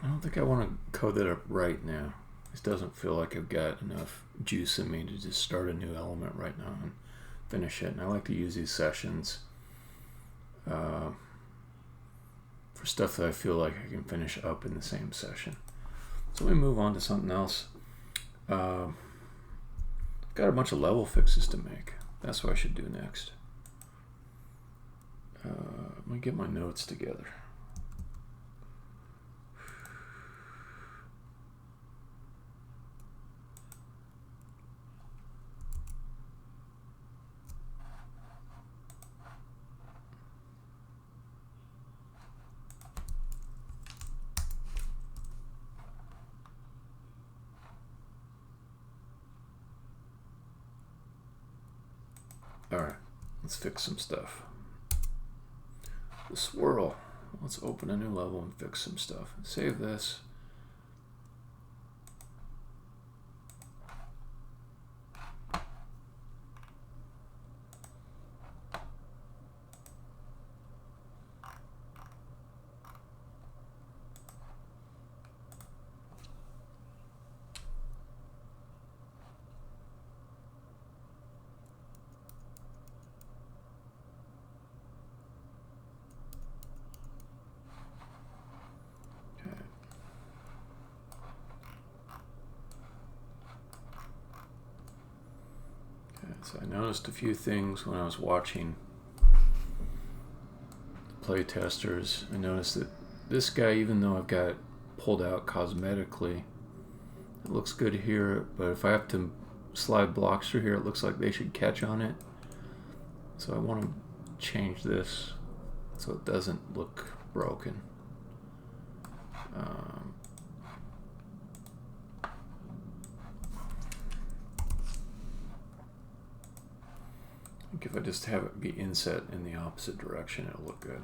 I don't think I want to code that up right now. This doesn't feel like I've got enough juice in me to just start a new element right now and finish it. And I like to use these sessions for stuff that I feel like I can finish up in the same session. So let me move on to something else. I've got a bunch of level fixes to make. That's what I should do next. Let me get my notes together. Alright, let's fix some stuff. The swirl. Let's open a new level and fix some stuff. Save this. So I noticed a few things when I was watching play testers. I noticed that this guy, even though I've got it pulled out cosmetically, it looks good here, but if I have to slide blocks through here, it looks like they should catch on it. So I want to change this so it doesn't look broken. I think if I just have it be inset in the opposite direction, it'll look good.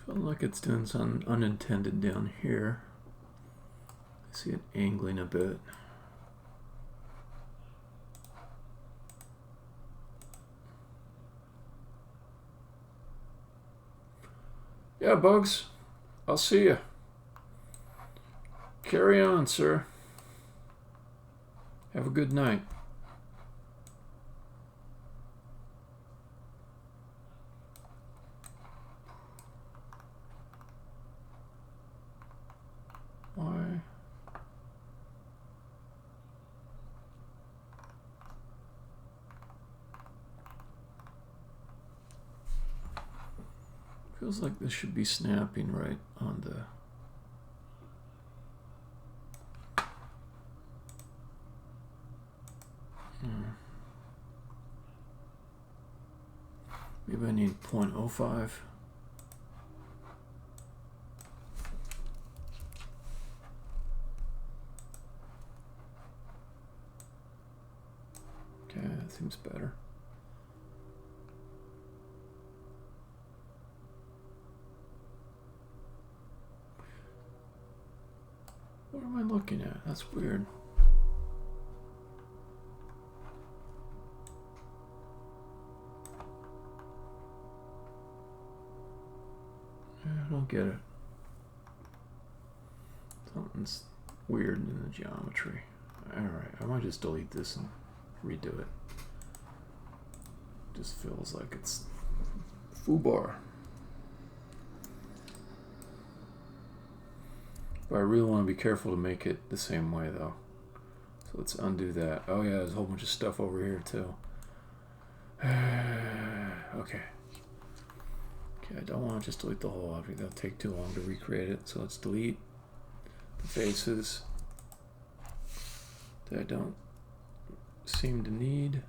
Feeling like it's doing some unintended down here. I see it angling a bit. Yeah, Bugs. I'll see you. Carry on, sir. Have a good night. Why? Feels like this should be snapping right on the... Maybe I need 0.05. Okay, that seems better. What am I looking at? That's weird. I don't get it. Something's weird in the geometry. Alright, I might just delete this and redo it. Just feels like it's foobar. But I really want to be careful to make it the same way though. So let's undo that. Oh yeah, there's a whole bunch of stuff over here too. Okay. Okay, I don't want to just delete the whole object. That'll take too long to recreate it. So let's delete the faces that I don't seem to need.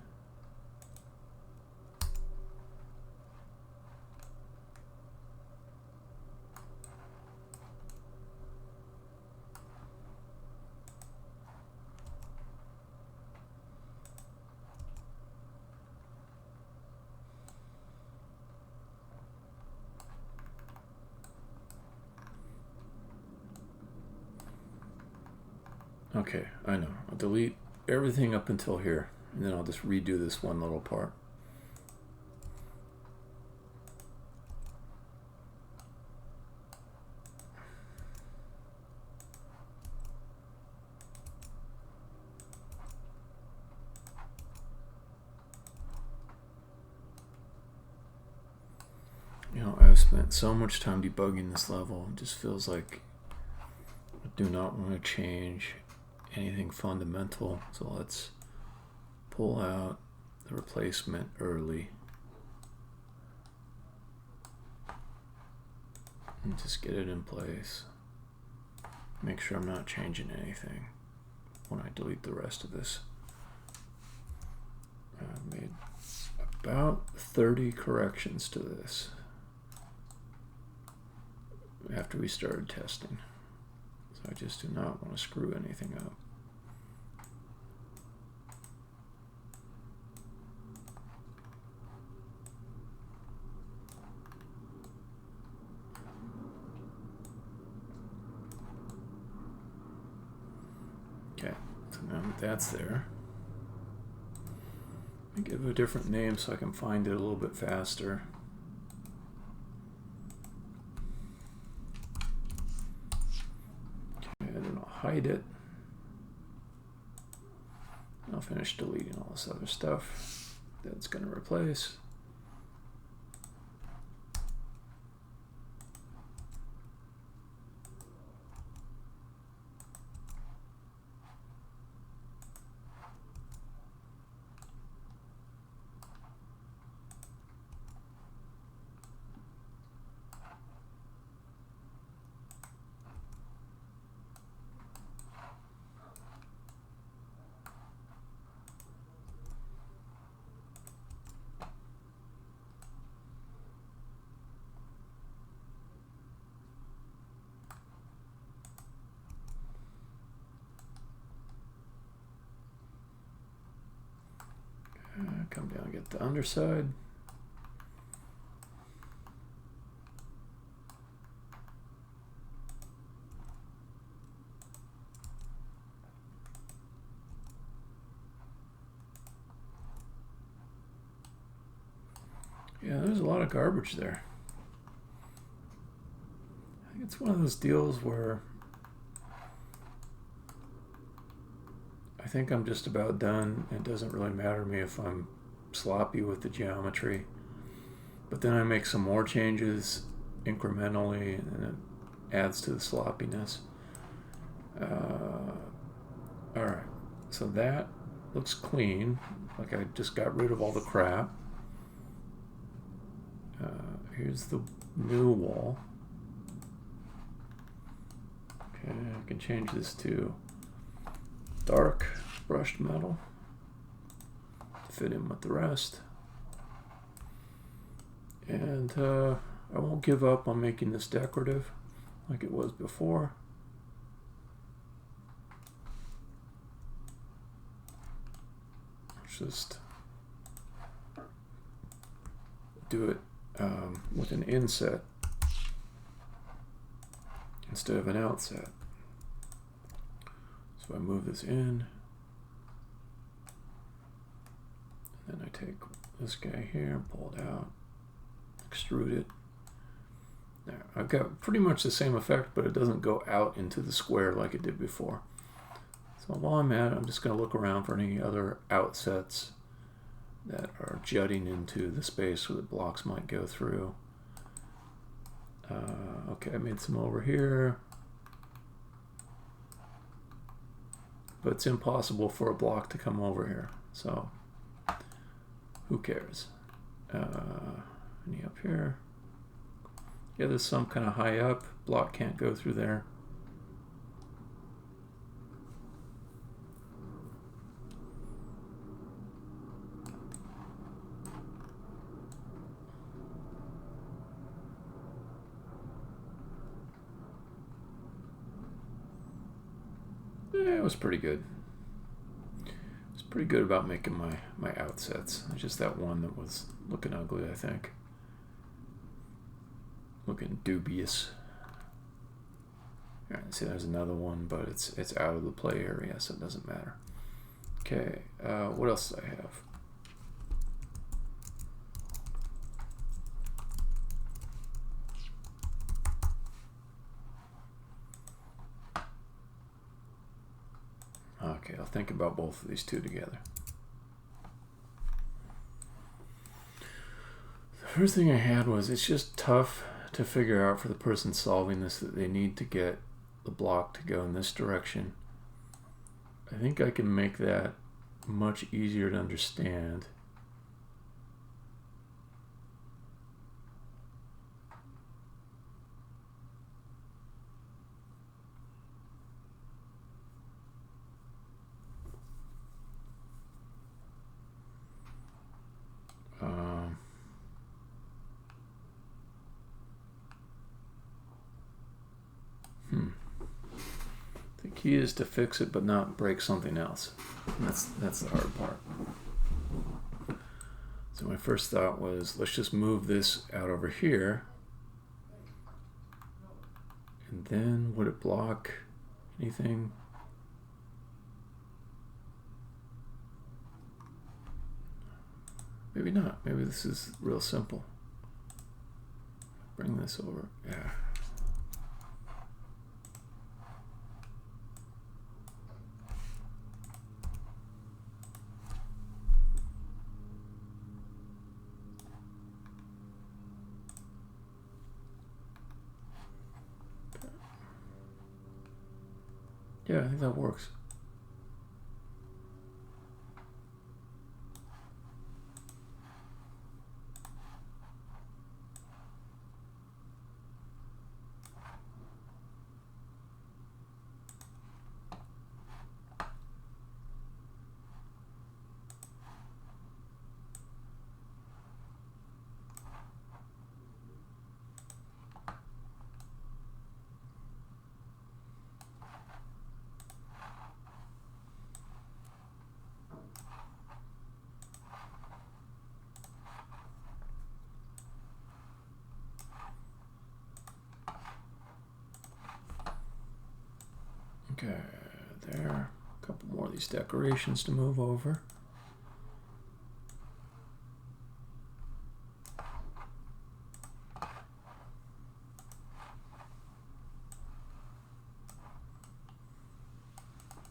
Okay, I know. I'll delete everything up until here, and then I'll just redo this one little part. You know, I've spent so much time debugging this level. It just feels like I do not want to change anything fundamental. So let's pull out the replacement early and just get it in place. Make sure I'm not changing anything when I delete the rest of this. I've made about 30 corrections to this after we started testing. So I just do not want to screw anything up. Okay, so now that that's there, I give it a different name so I can find it a little bit faster. Okay, then I'll hide it. I'll finish deleting all this other stuff that's going to replace. Come down and get the underside. Yeah, there's a lot of garbage there. I think it's one of those deals where I think I'm just about done. It doesn't really matter to me if I'm sloppy with the geometry. But then I make some more changes incrementally and it adds to the sloppiness. Alright, so that looks clean. Like I just got rid of all the crap. Here's the new wall. Okay, I can change this to dark brushed metal to fit in with the rest. And I won't give up on making this decorative like it was before. Just do it with an inset instead of an outset. So I move this in, and then I take this guy here, pull it out, extrude it. Now I've got pretty much the same effect, but it doesn't go out into the square like it did before. So while I'm at it, I'm just going to look around for any other outsets that are jutting into the space where the blocks might go through. Okay, I made some over here, but it's impossible for a block to come over here, so who cares? Any up here? Yeah, there's some kind of high up, block can't go through there. It was pretty good. It's pretty good about making my outsets. It's just that one that was looking ugly, I think. Looking dubious. Alright, see there's another one, but it's out of the play area, so it doesn't matter. Okay, what else do I have? Okay, I'll think about both of these two together. The first thing I had was it's just tough to figure out for the person solving this that they need to get the block to go in this direction. I think I can make that much easier to understand. key is to fix it but not break something else. And that's the hard part. So my first thought was, let's just move this out over here. And then would it block anything? Maybe not. Maybe this is real simple. Bring this over. Yeah. Yeah, I think that works. Okay, there. A couple more of these decorations to move over.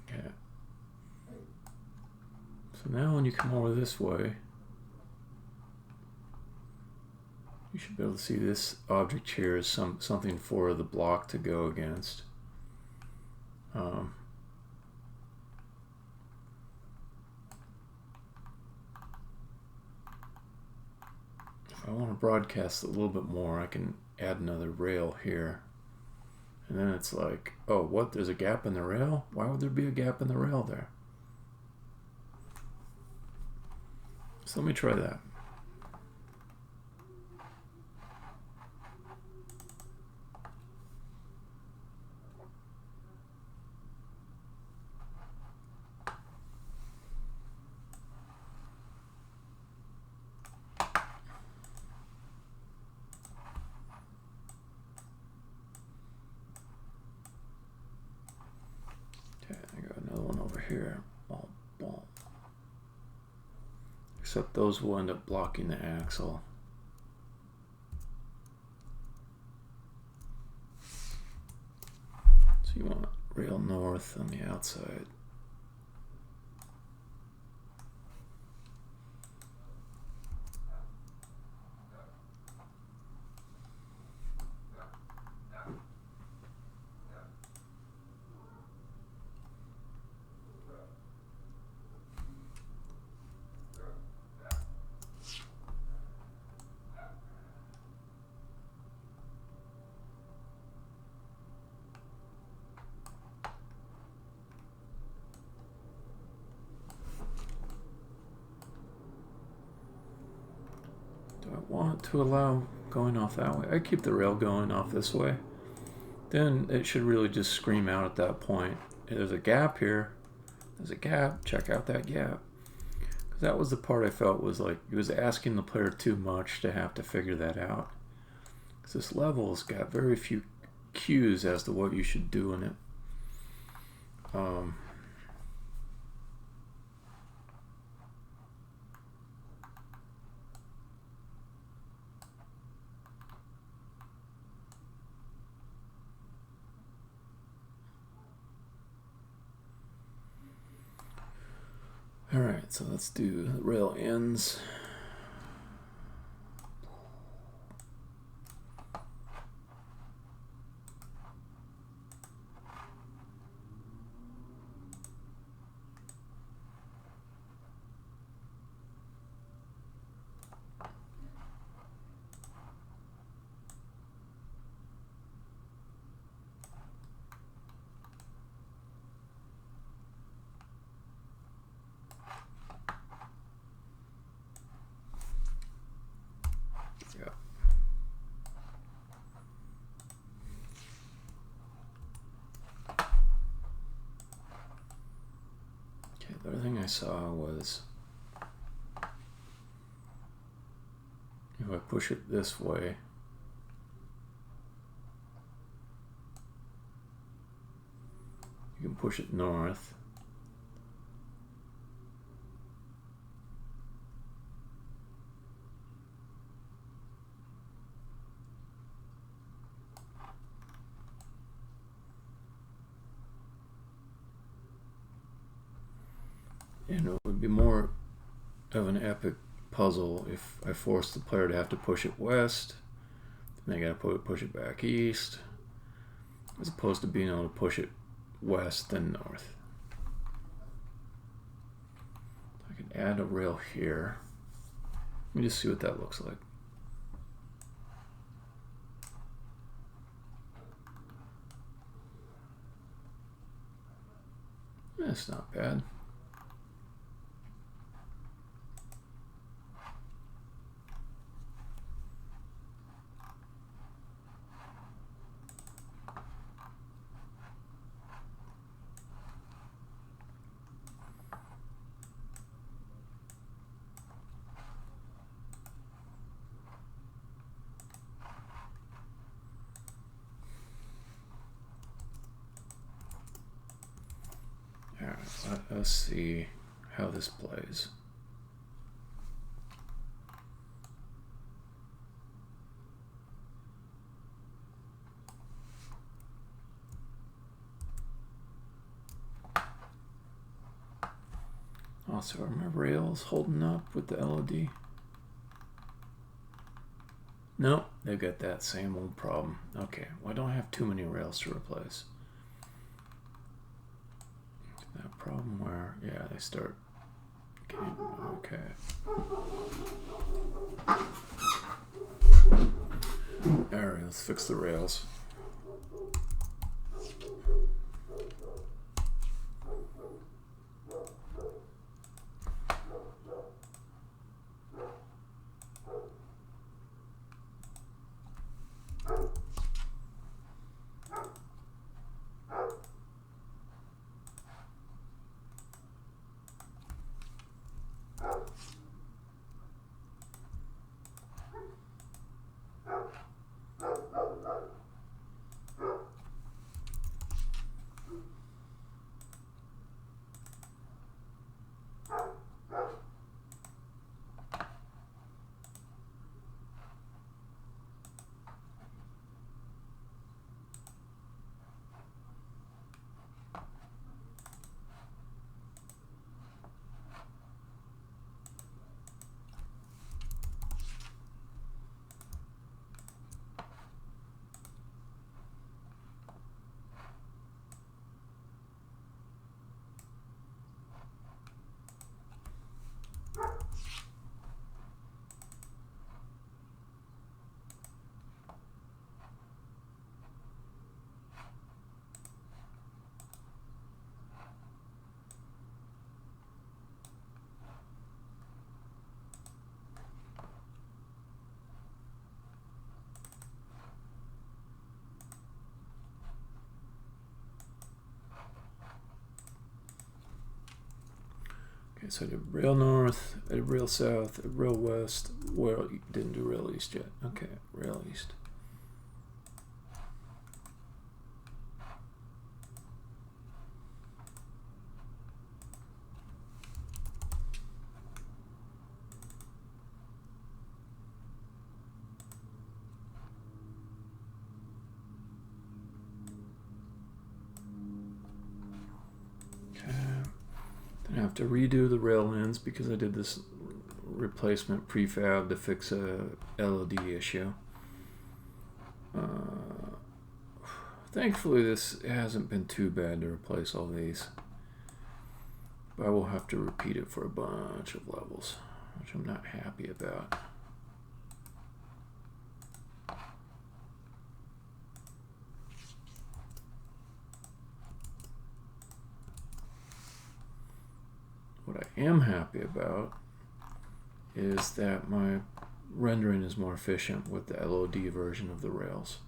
Okay. So now when you come over this way, you should be able to see this object here is something for the block to go against. If I want to broadcast a little bit more, I can add another rail here. And then it's like, oh, what? There's a gap in the rail? Why would there be a gap in the rail there? So let me try that. Here, boom. Except those will end up blocking the axle. So you want rail north on the outside. Want to allow going off that way. I keep the rail going off this way. Then it should really just scream out at that point. There's a gap here. There's a gap. Check out that gap. Because that was the part I felt was like it was asking the player too much to have to figure that out. Because this level's got very few cues as to what you should do in it. Alright, so let's do the rail ends. The other thing I saw was if I push it this way, you can push it north. And it would be more of an epic puzzle if I forced the player to have to push it west, and they got to push it back east, as opposed to being able to push it west then north. I can add a rail here. Let me just see what that looks like. That's not bad. Alright, let's see how this plays. Also, are my rails holding up with the LOD? Nope, they've got that same old problem. Okay, well, I don't have too many rails to replace. That problem where, yeah, they start getting, okay. Alright, let's fix the rails. Okay, so I did rail north, I did rail south, I did rail west. Well, didn't do rail east yet. Okay, rail east. I have to redo the rail ends because I did this replacement prefab to fix a LOD issue. Thankfully this hasn't been too bad to replace all these, but I will have to repeat it for a bunch of levels, which I'm not happy about. What I am happy about is that my rendering is more efficient with the LOD version of the rails.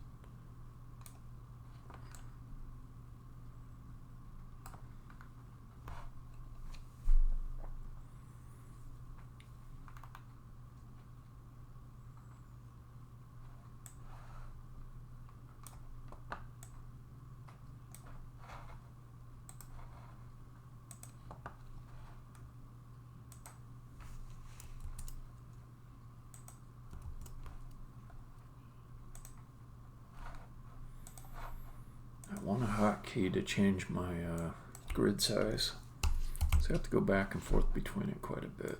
key to change my grid size. So I have to go back and forth between it quite a bit.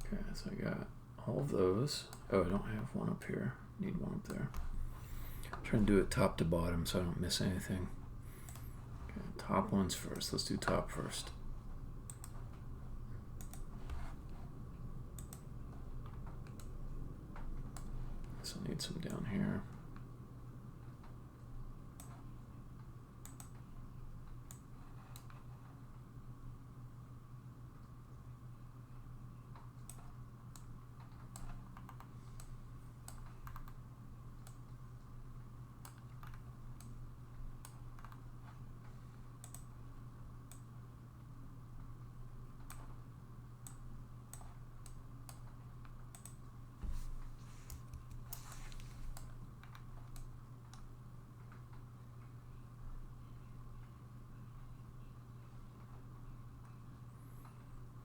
Okay, so I got all of those. Oh, I don't have one up here. Need one up there. I'm trying to do it top to bottom so I don't miss anything. Okay, top ones first. Let's do top first. So I need some down here.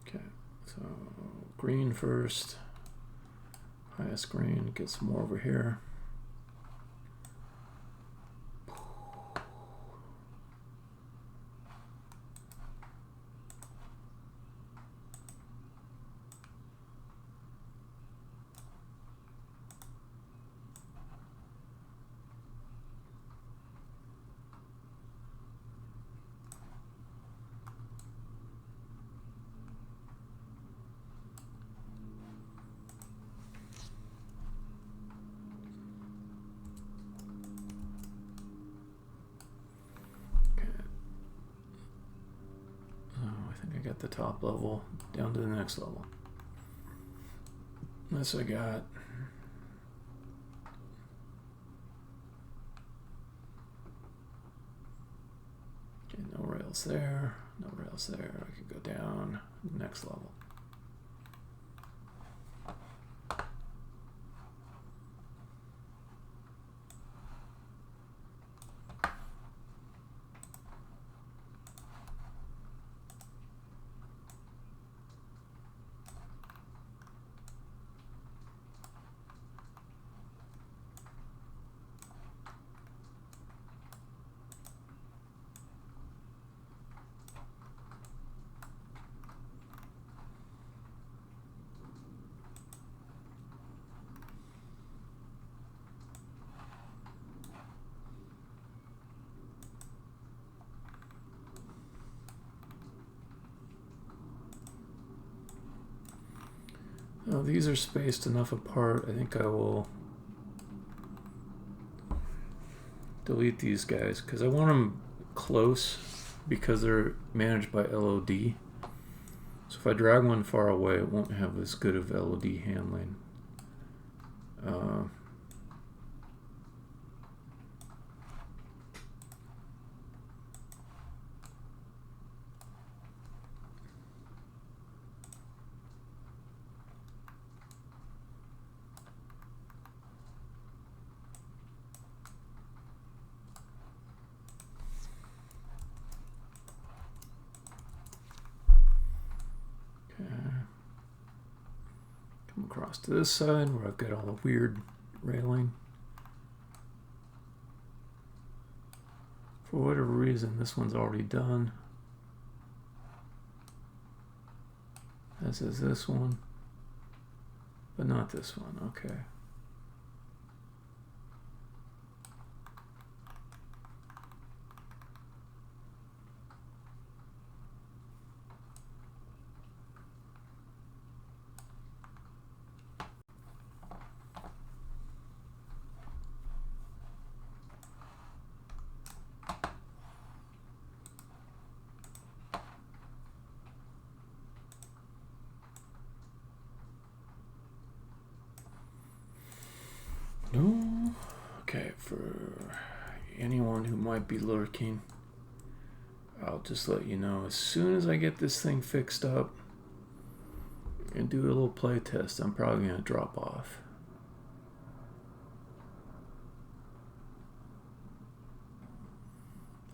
Okay, so green first. Highest green, get some more over here. I got the top level down to the next level. This I got. Okay, no rails there, no rails there. I could go down to the next level. Oh, these are spaced enough apart. I think I will delete these guys because I want them close because they're managed by LOD. So if I drag one far away, it won't have as good of LOD handling. Come across to this side where I've got all the weird railing. For whatever reason, this one's already done. As is this one, but not this one. Okay. Okay, for anyone who might be lurking, I'll just let you know as soon as I get this thing fixed up and do a little play test, I'm probably going to drop off.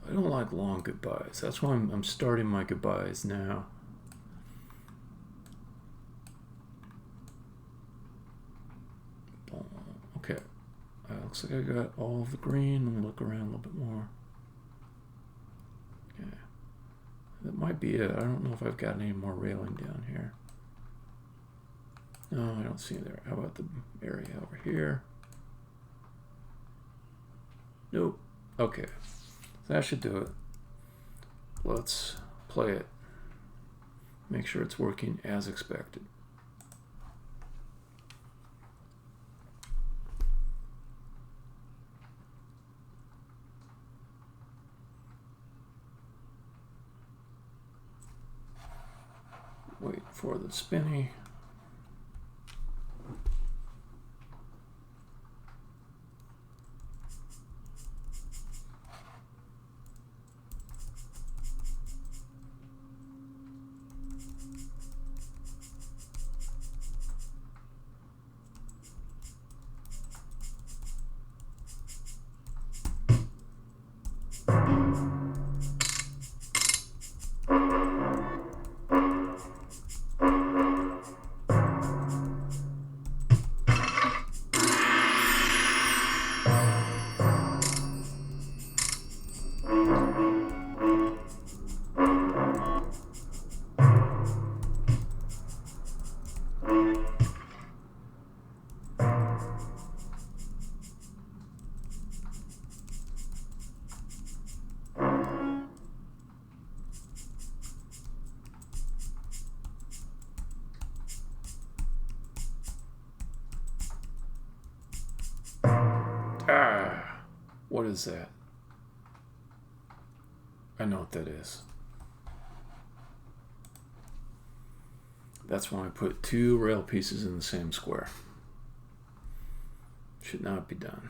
I don't like long goodbyes. That's why I'm starting my goodbyes now. Okay. Looks like I got all of the green. Let me look around a little bit more. Okay. That might be it. I don't know if I've got any more railing down here. No, I don't see it there. How about the area over here? Nope. Okay. That should do it. Let's play it. Make sure it's working as expected. Wait for the spinny. What is that? I know what that is. That's when I put two rail pieces in the same square. Should not be done.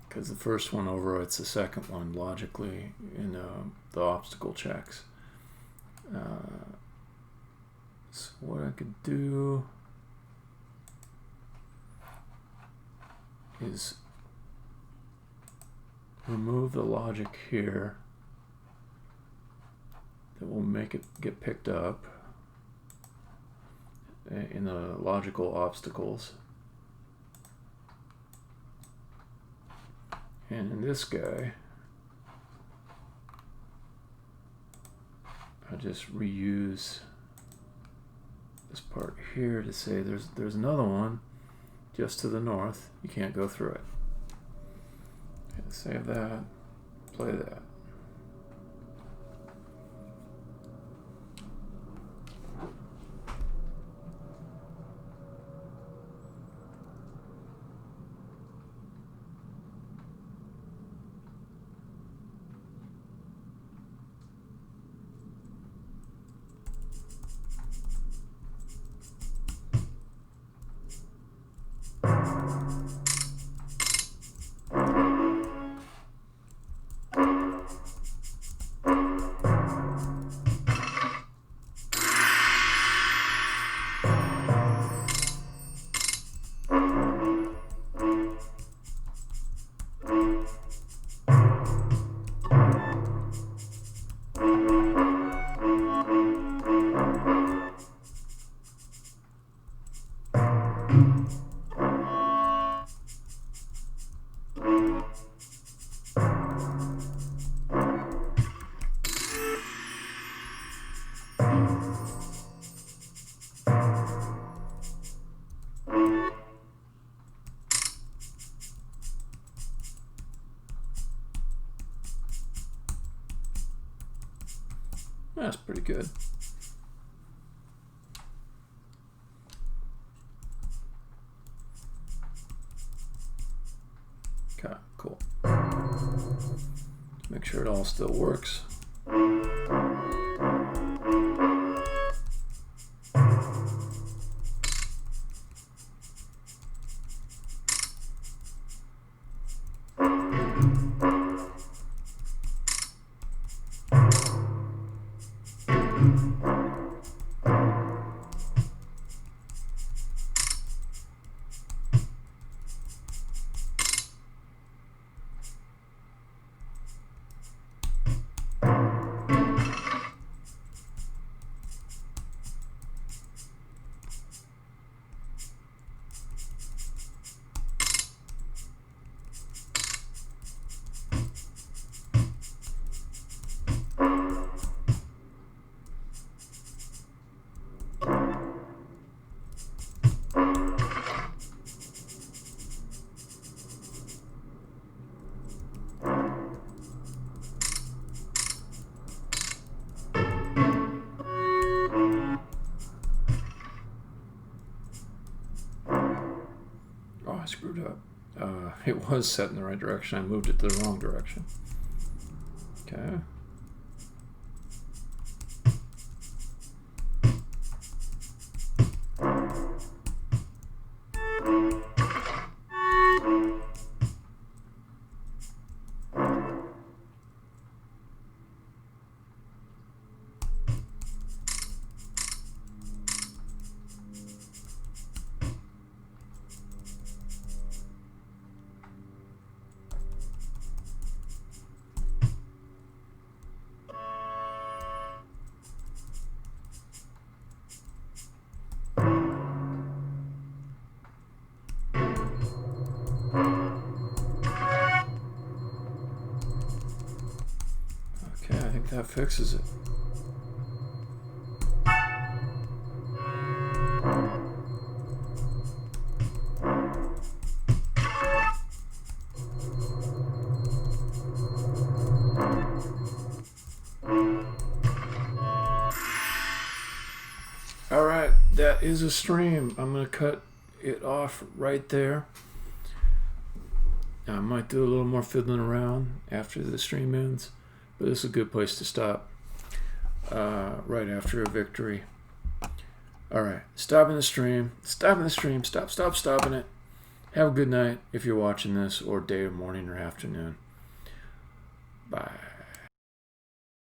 Because the first one overwrites the second one logically in the obstacle checks. So what I could do is remove the logic here that will make it get picked up in the logical obstacles. And in this guy, I just reuse this part here to say there's another one just to the north. You can't go through it. Okay, save that, play that. That's pretty good. Okay, cool. Make sure it all still works. I screwed up. It was set in the right direction. I moved it to the wrong direction. Okay. I think that fixes it. Alright, that is a stream. I'm going to cut it off right there. I might do a little more fiddling around after the stream ends, but this is a good place to stop right after a victory. Alright, stopping the stream. Stopping the stream. Stop stopping it. Have a good night if you're watching this, or day or morning or afternoon. Bye.